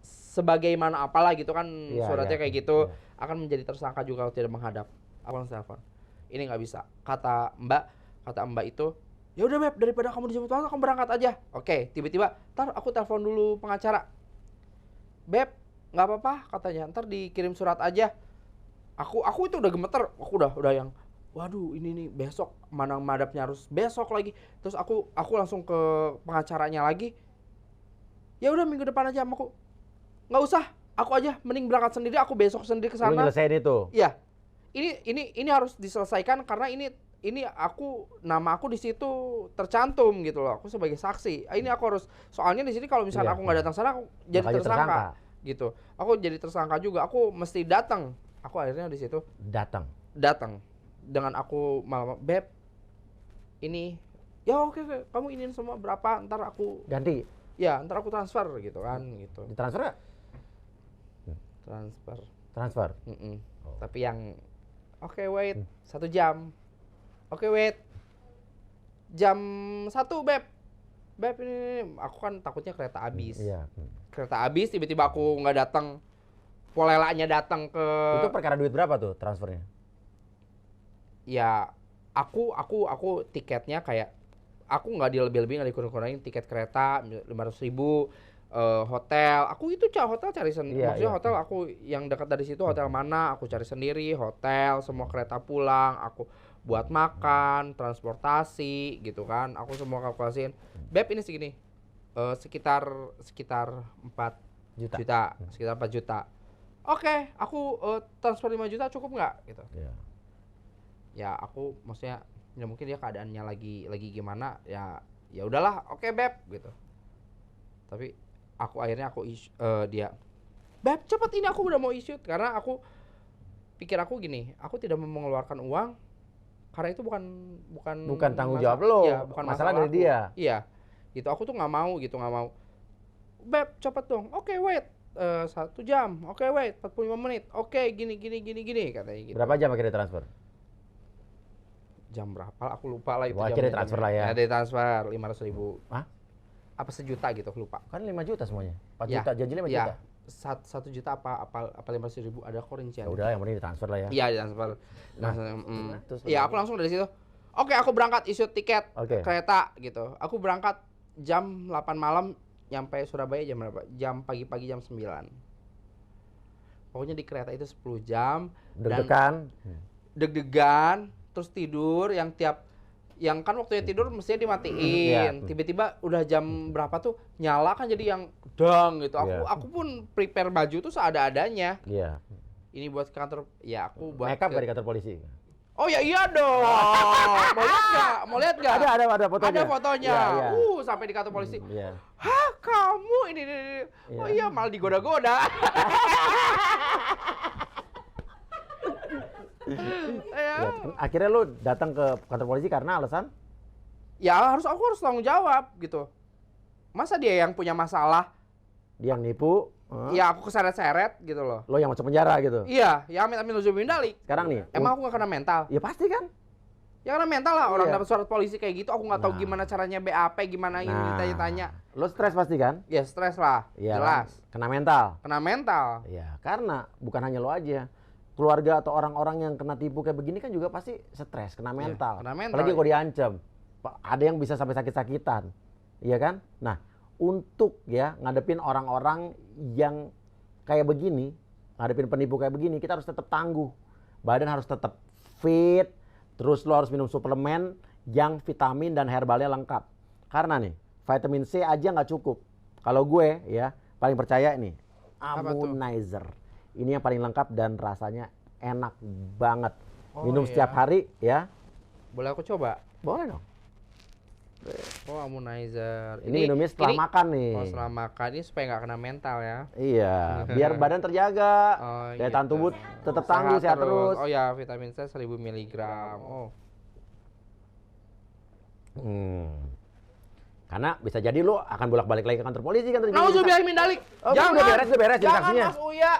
Sebagaimana apalah gitu kan, suratnya kayak gitu, akan menjadi tersangka juga kalau tidak menghadap. Aku langsung telepon. Ini nggak bisa. Kata Mbak itu, ya udah Beb, daripada kamu dijemput paksa, kamu berangkat aja. Oke, tiba-tiba, ntar aku telepon dulu pengacara. Beb, nggak apa-apa katanya, ntar dikirim surat aja. Aku itu udah gemeter, aku udah yang, waduh ini nih besok, mana madapnya harus besok lagi. Terus aku langsung ke pengacaranya lagi. Ya udah minggu depan aja aku. Nggak usah, aku aja, mending berangkat sendiri, aku besok sendiri ke sana. Lu nyelesain itu? Iya. Ini harus diselesaikan karena ini nama aku di situ tercantum gitu loh. Aku sebagai saksi. Ini aku harus, soalnya di sini kalau misalnya aku nggak datang sana, aku jadi tersangka gitu. Aku jadi tersangka juga. Aku mesti datang. Aku akhirnya di situ datang. Dengan aku malam, Beb, ini ya oke, kamu iniin semua berapa, ntar aku ganti. Ya, ntar aku transfer gitu kan gitu. Ditransfer nggak? Transfer. Tapi yang wait 1 jam. Wait. Jam 1 Beb, ini aku kan takutnya kereta habis. Kereta habis, tiba-tiba aku nggak datang. polelanya datang ke. Itu perkara duit berapa tuh transfernya? Ya aku tiketnya kayak aku nggak dilebih-lebihin, nggak dikurang-kurangin tiket kereta 500.000, hotel aku itu hotel cari sendiri. Maksudnya hotel aku yang dekat dari situ hotel mana aku cari sendiri, hotel semua, kereta pulang aku buat makan, transportasi gitu kan, aku semua kalkulasiin. Beb ini segini, sekitar 4 juta, sekitar 4 juta. Oke, aku transfer 5 juta cukup nggak gitu. Ya aku maksudnya ya mungkin dia keadaannya lagi gimana, ya udahlah, oke Beb gitu. Tapi akhirnya dia, Beb cepet ini aku udah mau issue, karena aku pikir aku gini, aku tidak mau mengeluarkan uang karena itu bukan tanggung jawab lo, ya, bukan masalah dari aku. dia. Iya, gitu aku tuh nggak mau. Beb cepet dong, oke wait 1 jam, oke wait 45 menit, oke gini katanya gitu. Berapa jam akhirnya transfer? Jam berapa aku lupa lah itu. Akhirnya transfer lah ya. Ada transfer 500.000. Hah? Apa sejuta gitu, lupa. Kan 5 juta semuanya. 4 Ya, juta, janji 5 juta. 1 juta apa 500.000 ada kok rincian. Ya udah, yang penting ditransfer lah ya. Iya, ditransfer. Terus Iya, aku langsung dari situ. Oke, aku berangkat issue tiket kereta gitu. Aku berangkat jam 8 malam, nyampe Surabaya jam berapa? Jam pagi-pagi jam 9. Pokoknya di kereta itu 10 jam. Deg-degan, terus tidur yang kan waktunya tidur mestinya dimatiin. Tiba-tiba udah jam berapa tuh nyala kan, jadi yang dang gitu. Aku pun prepare baju tuh seadanya. Iya. Ini buat kantor, ya aku buat makeup dari kantor polisi. Oh ya iya dong. Mau lihat nggak? Ada fotonya. Ada fotonya. Ya. Sampai di kantor polisi. Iya. Hah, kamu ini. Oh iya, malah digoda-goda. Ya, akhirnya lu datang ke kantor polisi karena alasan? Ya aku harus tanggung jawab gitu. Masa dia yang punya masalah? Dia yang nipu? Ya aku keseret-seret gitu loh. Lo yang masuk penjara gitu? Iya, ya amit-amit min dalik. Sekarang nih? Emang aku gak kena mental? Ya pasti kan. Ya karena mental lah, orang dapat surat polisi kayak gitu, aku nggak tahu gimana caranya BAP, gimana ini ditanya-tanya. Lo stres pasti kan? Ya stres lah, jelas. Kena mental? Kena mental. Ya karena bukan hanya lo aja. Keluarga atau orang-orang yang kena tipu kayak begini kan juga pasti stres, kena mental. Kena mental. Apalagi kalau diancam. Ada yang bisa sampai sakit-sakitan. Iya kan? Nah, untuk ya ngadepin orang-orang yang kayak begini, ngadepin penipu kayak begini, kita harus tetap tangguh. Badan harus tetap fit, terus lo harus minum suplemen yang vitamin dan herbalnya lengkap. Karena nih, vitamin C aja nggak cukup. Kalau gue ya, paling percaya nih, Ammonizer. Ini yang paling lengkap dan rasanya enak banget. Minum setiap hari ya. Boleh aku coba? Boleh dong. Oh, Ammonizer. Ini minumnya setelah makan nih. Oh, setelah makan ini supaya nggak kena mental ya. Iya, biar badan terjaga. Daya tahan tubuh tetap tangguh, sehat terus. Oh ya, vitamin C 1000 mg. Oh. Karena bisa jadi lo akan bolak-balik lagi ke kantor polisi kan. Nauzubillah min dalik. Oh, jangan, udah beres jadi saksinya. Mas Uya.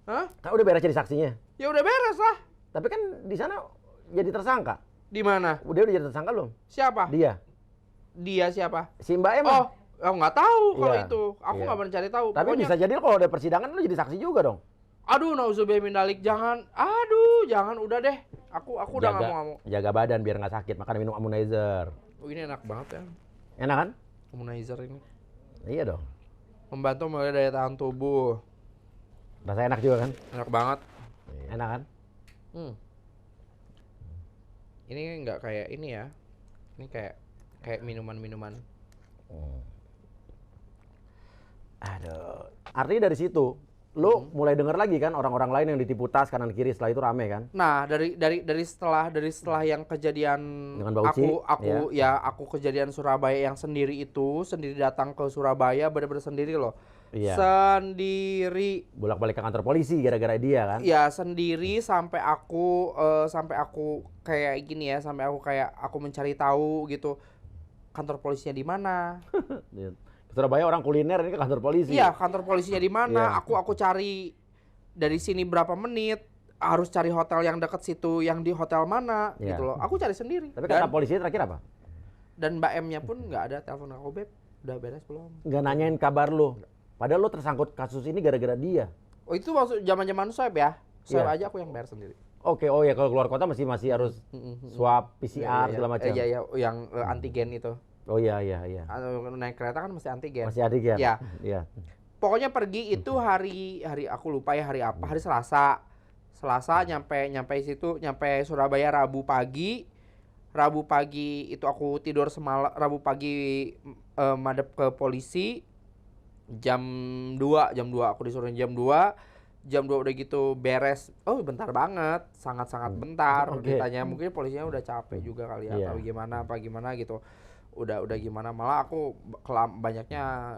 Hah? Kan udah beres jadi saksinya. Ya udah beres lah. Tapi kan di sana jadi tersangka. Di mana? Udah jadi tersangka belum? Siapa? Dia. Dia siapa? Si Mbak Em. Oh, nggak tahu kalau itu. Aku nggak pernah cari tahu. Tapi pokoknya bisa jadi kalau ada persidangan lo jadi saksi juga dong. Aduh, nauzubillah min dalik, jangan. Aduh, jangan, udah deh. Aku udah nggak mau. Jaga badan biar nggak sakit, makanya minum Ammonizer. Oh, ini enak banget ya. Enak kan? Ammonizer ini. Iya dong. Membantu menjaga daya tahan tubuh. Rasa enak juga kan? Enak banget. Enak kan? Ini nggak kayak ini ya. Ini kayak minuman-minuman. Aduh. Artinya dari situ lo mulai denger lagi kan orang-orang lain yang ditipu tas kanan kiri, setelah itu rame kan? Nah, dari setelah yang kejadian aku kejadian Surabaya yang sendiri datang ke Surabaya benar-benar sendiri loh. Iya. Sendiri. Bolak-balik ke kantor polisi gara-gara dia kan? Iya, sendiri sampai aku kayak gini ya, sampai aku kayak aku mencari tahu gitu kantor polisinya di mana. Surabaya orang kuliner, ini ke kantor polisi. Iya, kantor polisinya di mana? Iya. Aku cari dari sini berapa menit, harus cari hotel yang dekat situ, yang di hotel mana gitu loh. Aku cari sendiri. Tapi kata polisi terakhir apa? Dan Mbak M-nya pun nggak ada telepon aku, Beb. Udah beres belum? Nggak nanyain kabar lu. Padahal lo tersangkut kasus ini gara-gara dia. Oh itu maksud zaman-zaman swab ya? Swab Iya. aja aku yang bayar sendiri. Oke, oh ya kalau keluar kota masih harus swab, PCR segala macam. Iya, iya, yang antigen itu. Oh iya. Naik kereta kan mesti antigen. Masih antigen. Iya. Iya. Pokoknya pergi itu hari aku lupa ya hari apa, hari Selasa. Selasa nyampe situ, nyampe Surabaya Rabu pagi. Rabu pagi itu aku tidur semalam, Rabu pagi madep ke polisi. Jam 2 aku disuruh jam 2. Jam 2 udah gitu beres. Oh, bentar banget, sangat-sangat bentar. Oke. Ditanya mungkin polisinya udah capek juga kali ya, Iya. atau gimana gitu. Udah gimana, malah aku banyaknya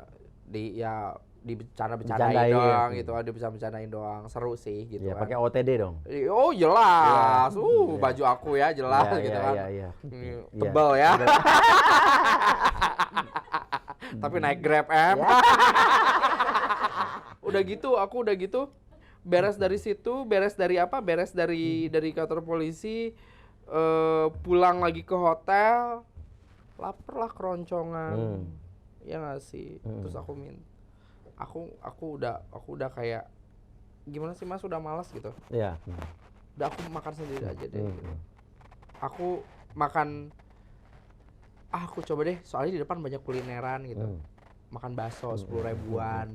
Bercandain, dibicarain doang ya. gitu, dibicarain doang, seru sih gitu Iya, kan. pakai OTD dong. Oh jelas, Iya. baju aku ya jelas Iya, gitu iya, kan. iya, iya. Ini Iya. tebal ya. Tapi naik Grab udah gitu beres dari situ, beres dari kantor polisi, pulang lagi ke hotel, lapar lah keroncongan. Ya nggak sih. Terus aku udah kayak gimana sih Mas, udah malas gitu. Iya. Udah aku makan sendiri aja deh gitu. Aku makan aku coba deh, soalnya di depan banyak kulineran gitu. Makan bakso 10 ribuan.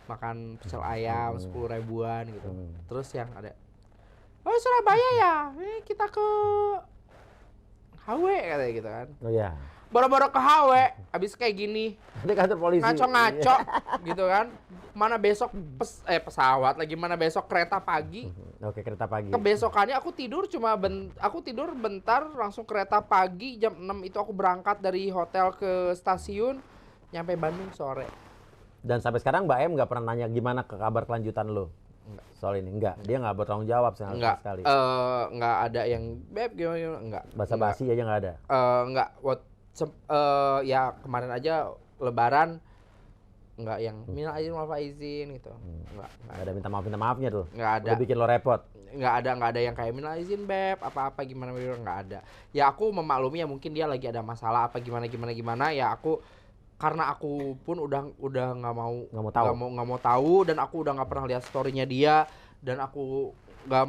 Makan pecel ayam 10 ribuan gitu. Terus yang ada, oh Surabaya ya, kita ke HW katanya gitu kan. Oh iya. Boro-boro ke HW, abis kayak gini, Di kantor polisi. ngaco-ngaco gitu kan. Mana besok pesawat lagi, mana besok kereta pagi. Oke, kereta pagi. Kebesokannya aku tidur bentar, langsung kereta pagi jam 6 itu aku berangkat dari hotel ke stasiun, nyampe Bandung sore. Dan sampai sekarang Mbak M nggak pernah nanya gimana ke kabar kelanjutan lo? Enggak. Soal ini enggak. Dia nggak bertanggung jawab sama Enggak, sekali. enggak ada yang beb gimana, enggak. Basa-basi aja nggak ada. Enggak, ya kemarin aja Lebaran enggak yang minal aizin wal faizin gitu. Enggak Nggak ada minta maafnya tuh. Nggak ada. Udah bikin lo repot. Enggak ada yang kayak minal aizin beb apa-apa gimana enggak ada. Ya aku memaklumi ya mungkin dia lagi ada masalah apa gimana ya aku, karena aku pun udah nggak mau tahu dan aku udah nggak pernah lihat story-nya dia, dan aku nggak,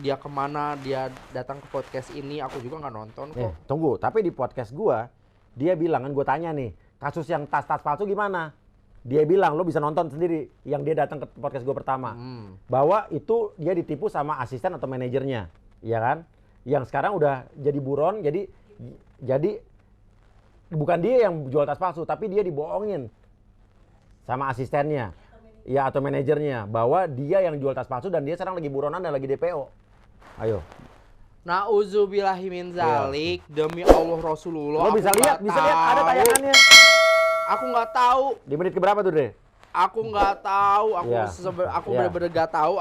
dia kemana, dia datang ke podcast ini aku juga nggak nonton kok. Tunggu, tapi di podcast gua dia bilang, kan gua tanya nih, kasus yang tas-tas palsu gimana? Dia bilang lo bisa nonton sendiri yang dia datang ke podcast gua pertama. Bahwa itu dia ditipu sama asisten atau manajernya, ya kan? Yang sekarang udah jadi buron, jadi bukan dia yang jual tas palsu, tapi dia dibohongin sama asistennya, ya atau manajernya, bahwa dia yang jual tas palsu dan dia sekarang lagi buronan dan lagi DPO. Ayo. Nauzubillahi min zalik, demi Allah Rasulullah. Lo bisa lihat ada tayangannya. Aku nggak tahu. Di menit keberapa tuh, Dre? Aku nggak tahu. Aku Iya. bener-bener nggak tahu.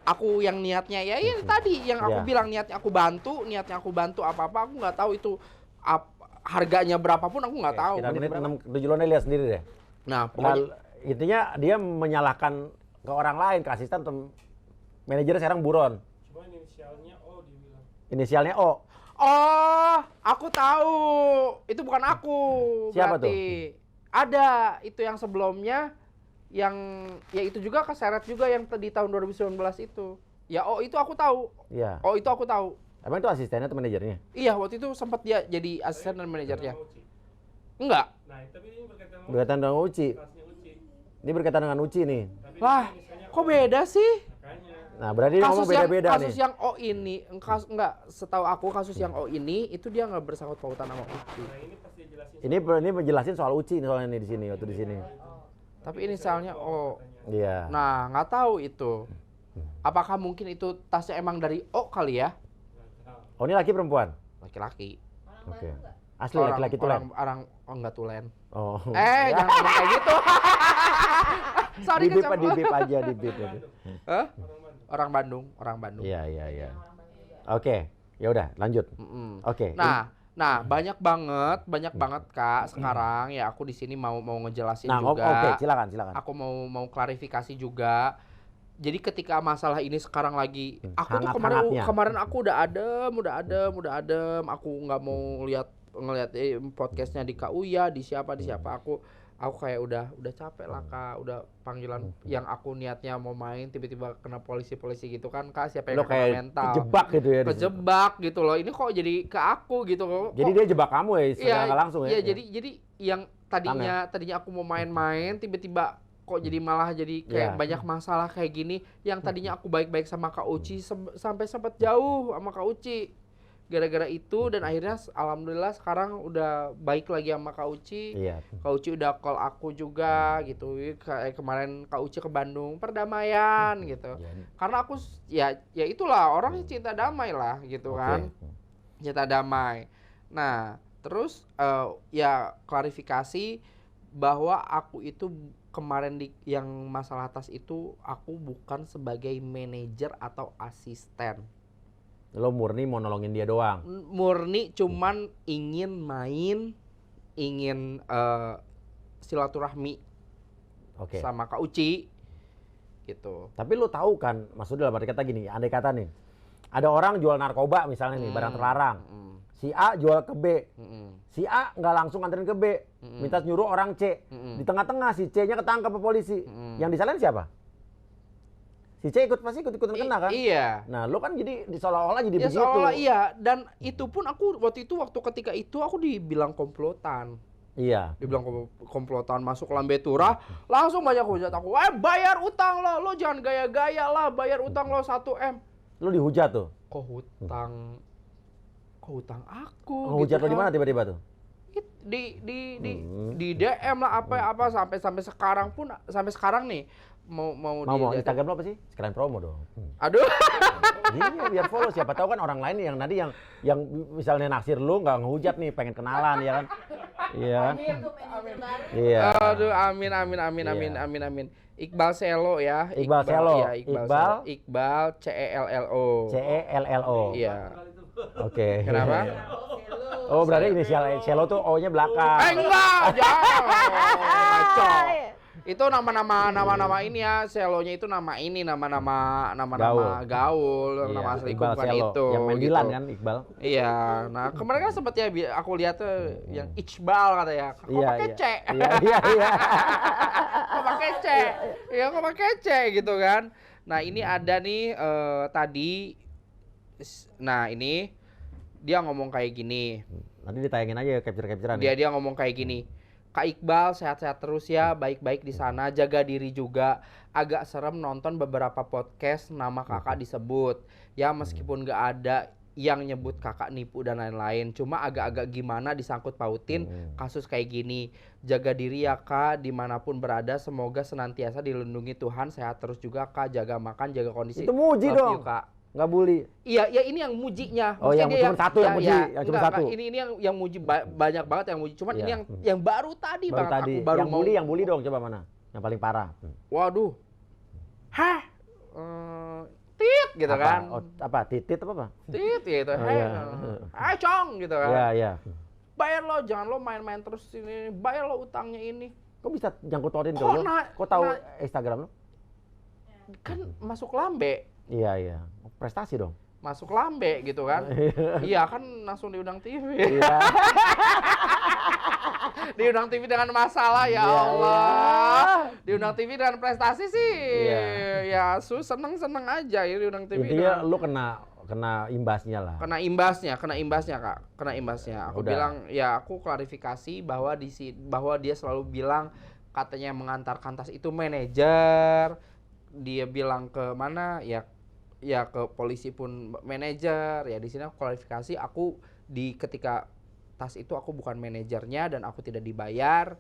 Aku yang niatnya ya tadi yang aku bilang, niatnya aku bantu apa-apa, aku nggak tahu itu harganya berapapun aku nggak tahu. Menit 6-7 lo lihat sendiri deh. Nah, pokoknya intinya dia menyalahkan ke orang lain, ke asisten atau manajernya sekarang buron. Cuma inisialnya O dibilang. Inisialnya O. oh, aku tahu. Itu bukan aku. Siapa berarti. Ada itu yang sebelumnya, yang ya itu juga keseret juga yang di tahun 2019 itu. Ya oh itu aku tahu. Iya. Oh itu aku tahu. Emang itu asistennya atau manajernya? Iya, waktu itu sempat dia jadi asisten dan manajernya. Enggak. Nah, tapi ini Berkaitan dengan Uci. kelasnya Uci. Ini berkaitan dengan Uci nih. Tapi Lah, inisialnya kok beda sih? makanya. Nah, berarti dia ngomong beda-beda nih. Kasus yang O ini, enggak, setahu aku kasus yang O ini itu dia nggak bersangkut pautan sama Uci. Nah, ini pasti jelasin. Ini menjelasin soal Uci nih soalnya nih di sini, waktu di sini. Tapi inisialnya O. Iya. Nah, nggak tahu itu. Apakah mungkin itu tasnya emang dari O kali ya? Oh, ini laki perempuan? Laki-laki. Oke. Asli laki-laki tulen? Oh enggak tulen. Oh. Jangan ngomong kayak gitu. Sorry Di bip kecap. aja, di bip. Hah? Orang Bandung. Iya. Oke, ya udah lanjut. Oke. Nah, banyak banget Kak sekarang ya aku di sini mau ngejelasin Nah, juga. oke, silakan. Aku mau klarifikasi juga. Jadi ketika masalah ini sekarang lagi, aku tuh kemarin aku udah adem, aku nggak mau lihat ngeliat podcastnya di Kak Uya, di siapa aku kayak udah capek lah Kak, udah panggilan yang aku niatnya mau main tiba-tiba kena polisi gitu kan Kak, siapa yang Lo kena kayak mental kejebak gitu ya. di situ. kejebak gitu loh, ini kok jadi ke aku gitu kok. Jadi dia jebak kamu ya, secara nggak langsung ya. Iya, jadi yang tadinya aku mau main-main tiba-tiba kok jadi malah jadi kayak banyak masalah kayak gini. Yang tadinya aku baik-baik sama Kak Uci sampai sempat jauh sama Kak Uci gara-gara itu, dan akhirnya alhamdulillah sekarang udah baik lagi sama Kak Uci. Iya. Kak Uci udah call aku juga gitu. Kayak kemarin Kak Uci ke Bandung perdamaian gitu. Karena aku ya itulah orang cinta damai lah gitu kan. Cinta damai. Nah, terus ya klarifikasi bahwa aku itu kemarin yang masalah tas itu aku bukan sebagai manajer atau asisten. Lo murni mau nolongin dia doang. Murni cuman ingin main, ingin silaturahmi sama Kak Uci gitu. Tapi lo tahu kan, maksudnya dalam arti kata gini, andai kata nih, ada orang jual narkoba misalnya nih, barang terlarang. Si A jual ke B, si A nggak langsung anterin ke B, minta nyuruh orang C. Di tengah-tengah si C-nya ketangkap ke polisi. Yang disalahin siapa? Si C pasti ikut-ikutan kena kan? Iya. Nah, lo kan jadi seolah-olah jadi begitu. Seolah iya, dan itu pun aku waktu ketika itu aku dibilang komplotan. Iya. Dibilang komplotan, masuk lambe turah, langsung banyak hujat aku. Bayar utang lo jangan gaya-gaya lah, bayar utang lo 1M. Lo dihujat tuh? Kok hutang aku. Ngehujat gitu lo di kan. mana tiba-tiba tuh? Di DM lah apa sampai sekarang nih mau Instagram lo apa sih? Sekalian promo dong. Aduh. Iya, biar follow, siapa tahu kan orang lain yang nanti yang misalnya naksir lu nggak ngehujat nih, pengen kenalan ya kan? Iya kan? Iya. Aduh, amin. Iqbal Selo ya. Iqbal Selo. Iya, Iqbal CELLO. CELLO. Iya. Oke. Kenapa? Oh, berarti inisial Selo tuh O-nya belakang. Enggak, jangan. Ngaco. Itu nama ini ya, Selonya itu nama gaul, Iya, nama asli Iqbal bukan Selo. itu. Yang main gitu. Dilan kan Iqbal. Iya, nah kemarin kan sempet ya aku lihat tuh yang Iqbal katanya. Kok pakai C? Iya. Kok pakai C? Iya, kok pakai C gitu kan. Nah, ini ada nih tadi. Nah, ini dia ngomong kayak gini. Nanti ditayangin aja capture-capturean. Dia ngomong kayak gini. Kak Iqbal sehat-sehat terus ya, baik-baik di sana, jaga diri juga. Agak serem nonton beberapa podcast nama kakak disebut. Ya meskipun gak ada yang nyebut kakak nipu dan lain-lain, cuma agak-agak gimana disangkut pautin kasus kayak gini. Jaga diri ya Kak, dimanapun berada, semoga senantiasa dilindungi Tuhan. Sehat terus juga Kak, jaga makan, jaga kondisi. Itu muji Love dong. you, Kak. Nggak bully. Iya, ini yang mujinya. Oh, yang cuma satu yang muji, yang cuma satu. Ini yang muji banyak banget yang muji. Cuman ini yang baru tadi banget. Aku baru yang mau. Yang bully dong, coba mana? Yang paling parah. Waduh. Hah? Tit gitu apa? kan. Apa? Titit apa? Tit gitu. Iya. Cong gitu kan. Iya. Bayar lo, jangan lo main-main terus ini. Bayar lo utangnya ini. Kok bisa nyangkut pautin ke lo? Kok tahu Instagram lo? Kan masuk lambe. Iya. Prestasi dong. Masuk lambe gitu kan. Iya kan langsung diundang TV. Iya. Diundang TV dengan masalah ya Allah. Diundang TV dengan prestasi sih. Ya seneng-seneng aja ya diundang TV. Intinya lu kena imbasnya lah. Kena imbasnya Kak. Kena imbasnya. Aku bilang ya aku klarifikasi bahwa dia selalu bilang katanya mengantarkan tas itu manajer. Dia bilang ke mana ya ke polisi pun manajer. Ya di sini aku klarifikasi, aku ketika tas itu aku bukan manajernya dan aku tidak dibayar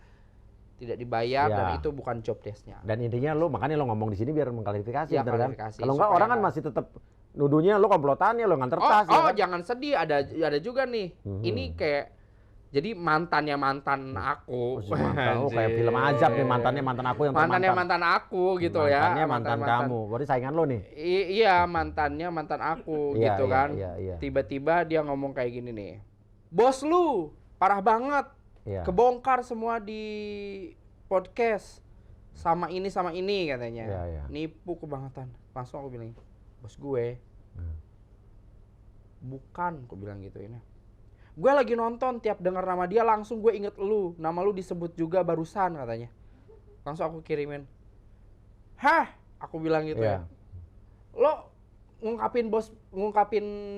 dan itu bukan job desk-nya. Dan intinya makanya lo ngomong di sini biar mengklarifikasi, ya, kan? klarifikasi. Kalau enggak orang kan masih tetap nuduhnya lo komplotannya, lo nganter tas. Oh, jangan sedih, ada juga nih. Ini kayak jadi mantan aku. Kayak film Azab nih, mantan aku yang mantan aku gitu ya. Mantan kamu. Berarti saingan lo nih. Iya, mantan aku gitu kan. Iya. Tiba-tiba dia ngomong kayak gini nih. Bos lu parah banget. Iya. Kebongkar semua di podcast. Sama ini katanya. Iya. Nipu kebangetan. Langsung aku bilang, "Bos gue." Bukan, aku bilang gitu ini. gue lagi nonton, tiap dengar nama dia langsung gue inget lu, nama lu disebut juga barusan katanya. Langsung aku kirimin, hah, aku bilang gitu ya. Lo ngungkapin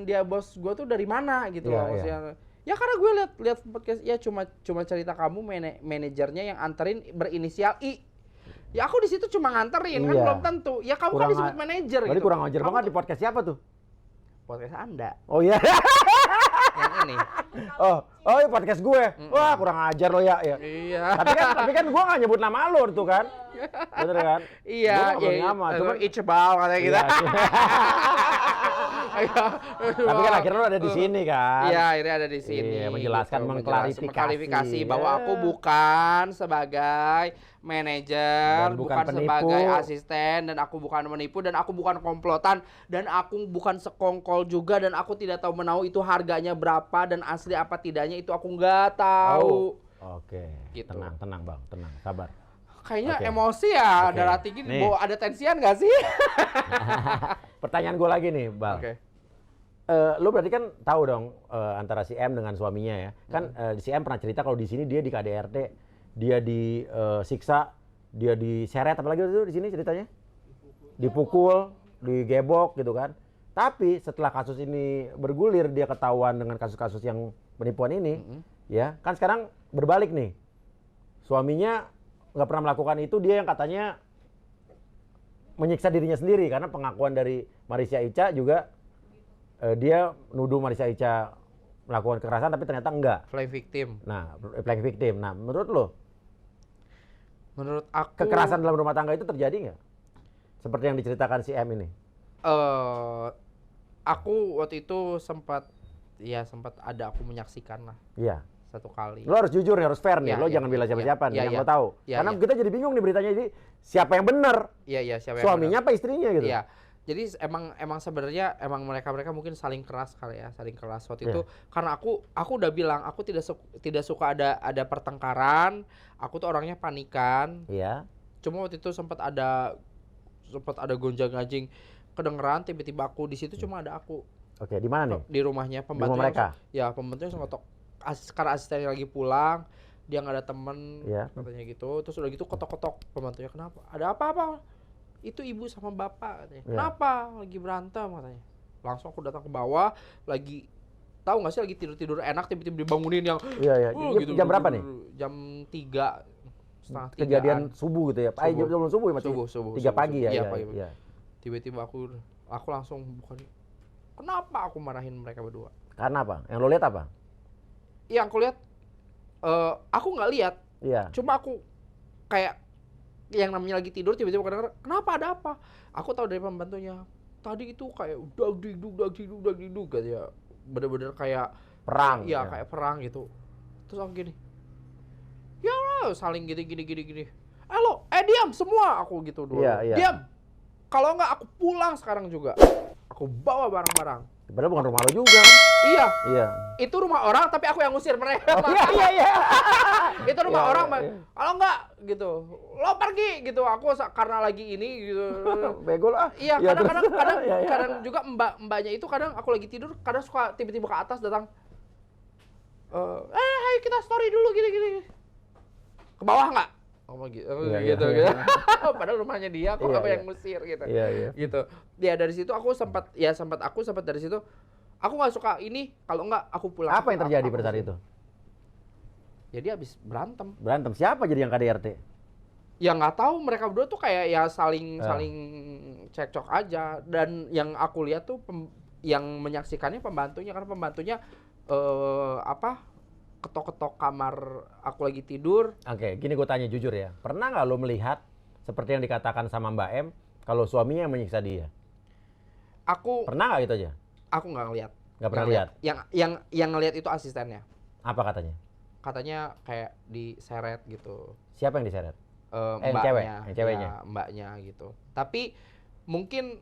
dia bos gue tuh dari mana gitu loh maksudnya. Ya karena gue lihat podcast ya cuma cerita kamu manajernya yang anterin berinisial I. Ya aku di situ cuma nganterin kan belum tentu. Ya kamu kan disebut manajer gitu. Berarti kurang ajar banget di podcast siapa tuh? Podcast Anda. Oh iya. Yang ini. Oh podcast gue. Wah, kurang ajar lo ya. Iya. Tapi kan gue nggak nyebut nama lo tuh kan. Bener kan? Iya, cuma Iqbal katanya kita. Tapi kan akhirnya lo ada di sini kan? Iya, akhirnya ada di sini. Iya, menjelaskan, mengklarifikasi bahwa aku bukan sebagai manajer, bukan sebagai asisten, dan aku bukan menipu, dan aku bukan komplotan, dan aku bukan sekongkol juga, dan aku tidak tahu menahu itu harganya berapa dan asli apa tidaknya itu aku nggak tahu. Oke, gitu. tenang bang, tenang, sabar. Kayaknya emosi ya, darah tinggi, bawa ada tensian nggak sih? Pertanyaan gue lagi nih, Bang. Lo berarti kan tahu dong antara si M dengan suaminya ya. Kan si M pernah cerita kalau di sini dia di KDRT, dia disiksa, dia diseret, apalagi itu di sini ceritanya? Dipukul, digebok gitu kan. Tapi setelah kasus ini bergulir, dia ketahuan dengan kasus-kasus yang penipuan ini, ya kan sekarang berbalik nih. Suaminya nggak pernah melakukan itu, dia yang katanya menyiksa dirinya sendiri karena pengakuan dari Marissa Ica juga dia nuduh Marissa Ica melakukan kekerasan tapi ternyata enggak. Playing victim. Nah, menurut lo? Menurut aku kekerasan dalam rumah tangga itu terjadi nggak? Seperti yang diceritakan si M ini. Aku waktu itu sempat ada aku menyaksikan lah. Iya. Satu kali. Lo harus jujur, harus fair nih. Lo jangan bilang siapa-siapa nih yang lo tahu. Karena kita jadi bingung nih beritanya, jadi siapa yang benar? Iya, siapa yang suaminya benar? Apa istrinya gitu? Iya. Jadi emang sebenarnya mereka mungkin saling keras kali ya, saling keras waktu itu. Karena aku udah bilang aku tidak suka ada pertengkaran. Aku tuh orangnya panikan. Iya. Cuma waktu itu sempat ada gonjang-ganjing kedengeran, tiba-tiba aku di situ cuma ada aku. Oke, di mana nih? Di rumahnya pembantu. Di rumah mereka. Ya, pembantunya langsung ketok. Karena asistennya lagi pulang, dia nggak ada temen, katanya gitu. Terus udah gitu ketok-ketok pembantunya, kenapa? Ada apa-apa? Itu ibu sama bapak katanya. Kenapa? Lagi berantem katanya. Langsung aku datang ke bawah, lagi tahu nggak sih lagi tidur enak, tiba-tiba dibangunin yang. Iya. Gitu, jam berapa nih? Jam 3, setengah 3. Kejadian subuh gitu ya? Jam subuh ya masih? Subuh. 3 pagi ya? Iya. Tiba-tiba aku langsung bukan. Kenapa aku marahin mereka berdua? Karena apa? Yang lo lihat apa? Yang aku lihat, aku nggak lihat. Iya. Cuma aku kayak yang namanya lagi tidur tiba-tiba kadang-kadang, kenapa ada apa? Aku tahu dari pembantunya. Tadi itu kayak dag diduk gitu ya. Bener-bener kayak perang. Iya, kayak perang gitu. Terus aku gini. Ya Allah, saling gini. Diam semua, aku gitu dulu. Iya. Diam. Kalau nggak aku pulang sekarang juga. Aku bawa barang-barang. Padahal bukan rumah lo juga kan? Iya. Itu rumah orang tapi aku yang ngusir mereka. Iya. Itu rumah orang. Kalau enggak gitu, lo pergi gitu. Aku karena lagi ini gitu. Bego lah. Iya, kadang juga mbaknya itu kadang aku lagi tidur, kadang suka tiba-tiba ke atas datang. Hai kita story dulu gini. Ke bawah enggak? Gitu. Padahal rumahnya dia, kok apa yang ngusir gitu. Iya. Gitu. Ya dari situ aku sempat dari situ aku nggak suka ini, kalau enggak aku pulang. Apa yang terjadi pada saat itu? Jadi habis berantem. Berantem siapa jadi yang KDRT? Ya nggak tahu, mereka berdua tuh kayak ya saling cekcok aja, dan yang aku lihat tuh yang menyaksikannya pembantunya, karena pembantunya ketok-ketok kamar aku lagi tidur. Oke, gini gue tanya jujur ya. Pernah nggak lo melihat seperti yang dikatakan sama Mbak M kalau suaminya yang menyiksa dia? Pernah nggak gitu aja? Aku nggak ngeliat. Nggak pernah lihat. Yang ngeliat itu asistennya. Apa katanya? Katanya kayak diseret gitu. Siapa yang diseret? Mbaknya. Yang ceweknya. Ya, mbaknya gitu. Tapi mungkin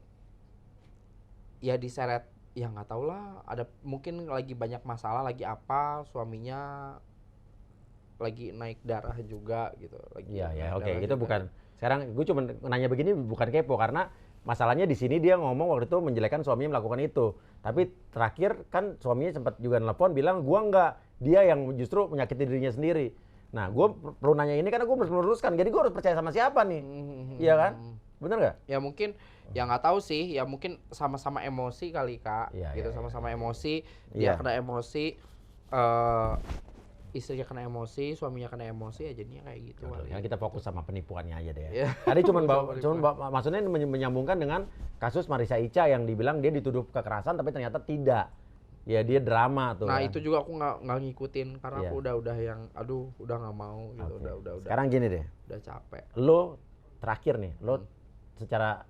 ya diseret. Ya nggak tahu lah, ada mungkin lagi banyak masalah, lagi apa, suaminya lagi naik darah juga gitu. Iya, oke, itu bukan. Sekarang gue cuma nanya begini bukan kepo, karena masalahnya di sini dia ngomong waktu itu menjelekkan suaminya melakukan itu. Tapi terakhir kan suaminya sempat juga nelpon bilang gua enggak, dia yang justru menyakiti dirinya sendiri. Nah, gua perlu nanya ini karena gua harus meluruskan. Jadi gua harus percaya sama siapa nih? Iya kan? Bener nggak? Ya mungkin ya nggak tahu sih, ya mungkin sama-sama emosi kali Kak, gitu sama-sama emosi, dia kena emosi, istrinya kena emosi, suaminya kena emosi, ya jadinya kayak gitu. Ya, kita fokus sama penipuannya aja deh ya. Yeah. Tadi maksudnya menyambungkan dengan kasus Marissa Ica yang dibilang dia dituduh kekerasan tapi ternyata tidak. Ya dia drama tuh. Nah kan. itu juga aku nggak ngikutin karena aku udah yang, aduh udah nggak mau gitu, udah. Sekarang gini deh. Udah capek. Lo terakhir nih, lo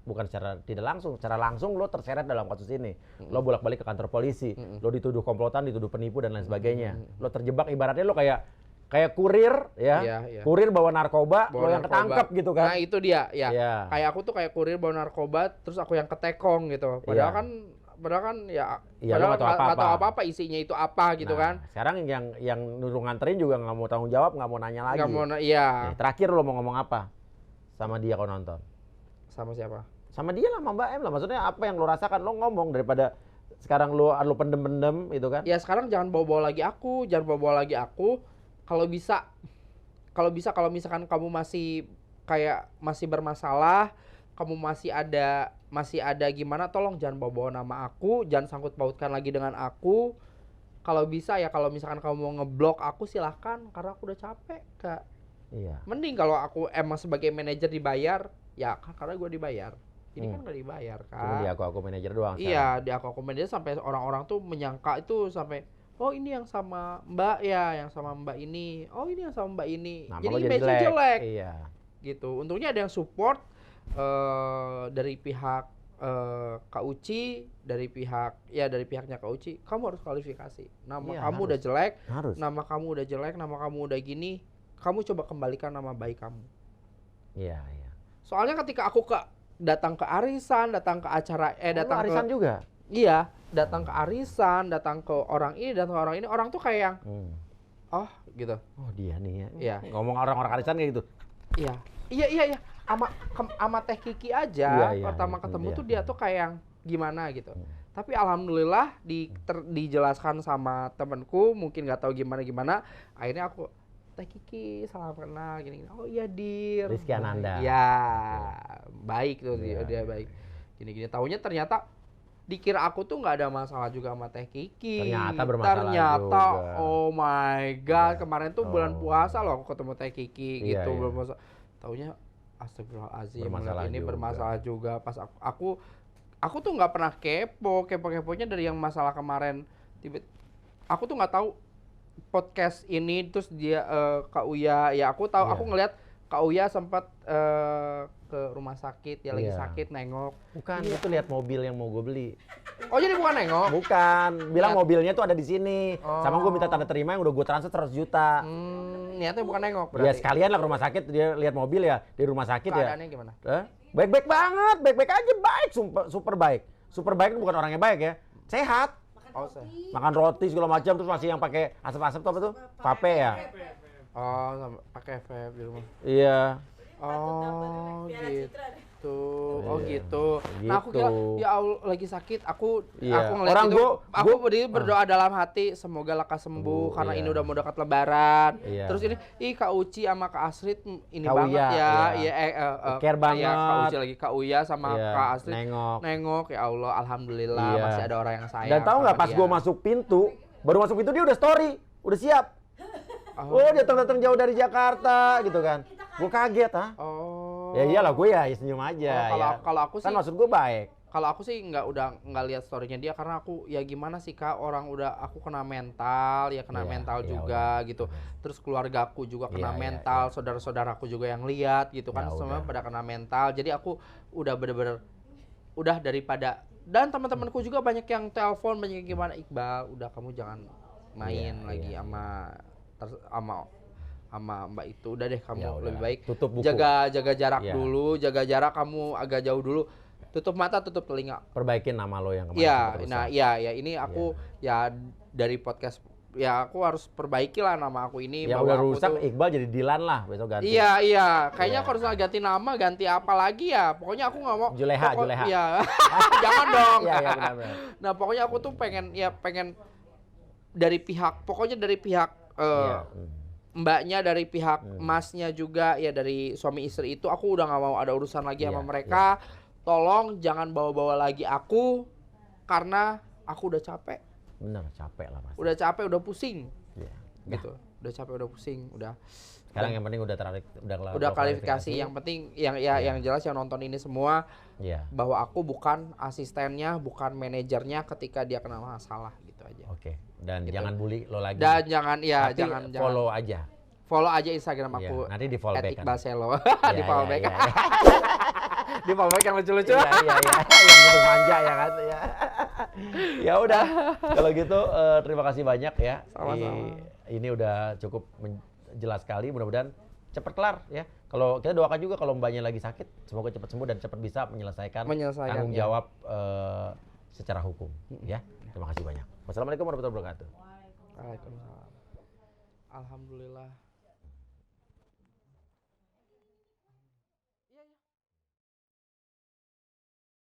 bukan secara tidak langsung, secara langsung lo terseret dalam kasus ini. Lo bolak-balik ke kantor polisi, lo dituduh komplotan, dituduh penipu dan lain sebagainya. Lo terjebak ibaratnya lo kayak kurir ya. Iya. Kurir bawa narkoba, lo yang ketangkep gitu kan. Nah, itu dia ya. Kayak aku tuh kayak kurir bawa narkoba terus aku yang ketekong gitu. Padahal kan ya padahal nggak tahu apa-apa isinya itu apa gitu kan. Sekarang yang nuruh nganterin juga nggak mau tanggung jawab, nggak mau nanya lagi. Nggak mau Nih, terakhir lo mau ngomong apa sama dia kalau nonton? Sama siapa? Sama dia lah, sama Mbak M lah. Maksudnya apa yang lo rasakan, lo ngomong daripada sekarang lo pendem-pendem gitu kan? Ya sekarang jangan bawa-bawa lagi aku. Kalau misalkan kamu masih bermasalah, kamu masih ada gimana, tolong jangan bawa-bawa nama aku, jangan sangkut pautkan lagi dengan aku. Kalau bisa ya, kalau misalkan kamu mau ngeblok aku silahkan, karena aku udah capek Kak. Iya. Mending kalau aku emang sebagai manajer dibayar, ya karena gue dibayar. Ini kan gak dibayar Kak. Cuma di aku manajer doang. Iya, di aku manajer sampai orang-orang tuh menyangka itu sampai, oh ini yang sama Mbak ya, yang sama Mbak ini. Oh ini yang sama Mbak ini. Nah, jadi image-nya jelek. Iya. Gitu. Untungnya ada yang support dari pihak Kak Uci, dari pihaknya Kak Uci, kamu harus kualifikasi. Nama kamu udah jelek, nama kamu udah gini, kamu coba kembalikan nama baik kamu. Iya. Soalnya ketika aku datang ke arisan, datang ke acara datang arisan juga. Iya, datang ke arisan, datang ke orang ini, orang tuh kayak yang oh gitu. Oh dia nih ya. Iya. Ngomong orang-orang arisan kayak gitu. Iya. Ama Teh Kiki aja pertama ketemu tuh dia tuh kayak yang gimana gitu. Tapi alhamdulillah dijelaskan sama temanku, mungkin nggak tahu gimana, akhirnya aku Teh Kiki salam kenal gini. Oh iya Dir. Rizky Ananda. Ya, baik tuh dia baik. Gini taunya ternyata dikira aku tuh nggak ada masalah juga sama Teh Kiki. Ternyata bermasalah juga. Oh my god, kemarin tuh bulan puasa loh aku ketemu Teh Kiki gitu. Belum puasa. Taunya astagfirullahaladzim, bermasalah juga. Pas aku tuh nggak pernah keponya dari yang masalah kemarin. Aku tuh nggak tahu podcast ini, terus dia Kak Uya, ya aku tahu, aku ngelihat Kak Uya sempat ke rumah sakit, dia lagi sakit nengok. Bukan, itu lihat mobil yang mau gue beli. Oh jadi bukan nengok? Bukan, bilang mobilnya tuh ada di sini. Sama gue minta tanda terima yang udah gue transfer 100 juta. Niatnya bukan nengok berarti? Ya sekalian lah ke rumah sakit, dia lihat mobil ya di rumah sakit. Keadaannya gimana? Baik-baik banget, baik-baik aja, baik, super baik. Super baik bukan orangnya baik ya, sehat. Makan roti segala macam, terus masih yang pakai asap-asap tuh apa tuh? Vape ya? Oh, pakai vape di rumah. Iya. Oh, gitu. Oh, gitu. Nah, aku kira ya Allah lagi sakit. Aku ngeliat itu. Aku berdoa dalam hati semoga lekas sembuh karena ini udah mau dekat Lebaran. Terus ini, Kak Uci sama Kak Astrid ini Kak banget Uya, ya. care banget. Kak Uci lagi, Kak Uya sama Kak Astrid nengok. Ya Allah, alhamdulillah masih ada orang yang sayang. Dan tahu nggak pas gue masuk pintu, baru masuk pintu dia udah story, udah siap. Oh, dia datang jauh dari Jakarta gitu kan. Gue kaget Ya iyalah gue ya senyum aja. Kalau aku sih kan maksud gue baik. Kalau aku sih nggak lihat story-nya dia karena aku ya gimana sih Kak, orang aku kena mental juga gitu. Terus keluargaku juga kena mental, saudara-saudaraku juga yang lihat gitu kan, semua pada kena mental. Jadi aku udah bener-bener udah daripada, dan teman-temanku juga banyak yang telepon, banyak yang gimana, Iqbal udah kamu jangan main lagi sama Mbak itu, udah deh kamu lebih baik tutup buku. jaga jarak dulu, jaga jarak, kamu agak jauh dulu, tutup mata, tutup telinga, perbaikin nama lo yang kemarin. Iya, nah iya ini aku ya dari podcast ya aku harus perbaiki lah nama aku ini. Ya bahwa udah aku rusak, tuh- Iqbal jadi Dilan lah besok ganti. Iya. Kayaknya Iya. aku harus ganti nama, ganti apa lagi ya. Pokoknya aku nggak mau. Juleha. Iya. Jangan dong. Iya, benar-benar. Nah, pokoknya aku tuh pengen dari pihak, pokoknya dari pihak Iya. mbaknya, dari pihak masnya juga, ya dari suami istri itu aku udah nggak mau ada urusan lagi sama Iya, mereka. Tolong jangan bawa-bawa lagi aku karena aku udah capek. Bener, capek lah pasti. Udah capek, udah pusing. Iya. Gitu. Udah capek, udah pusing, udah. Sekarang yang penting udah Udah klarifikasi. Yang penting yang jelas yang nonton ini semua Iya. bahwa aku bukan asistennya, bukan manajernya ketika dia kena masalah gitu aja. Oke. Dan Gitu. jangan bully lo lagi. Dan jangan Tapi jangan follow aja. follow aja Instagram Iya, aku. nanti di follow back kan. @iqbalselo. Iya, Di follow iya, back. iya, iya. Di follow back yang lucu-lucu. Iya. Yang bentuk manja ya kan. Ya. Ya udah. Kalau gitu terima kasih banyak ya. Sama-sama. Ini udah cukup jelas sekali. Mudah-mudahan cepat kelar ya. Kalau kita doakan juga kalau mbaknya lagi sakit, semoga cepat sembuh dan cepat bisa menyelesaikan tanggung ya. jawab secara hukum ya. Terima kasih banyak. Wassalamualaikum warahmatullahi wabarakatuh. Waalaikumsalam. Alhamdulillah.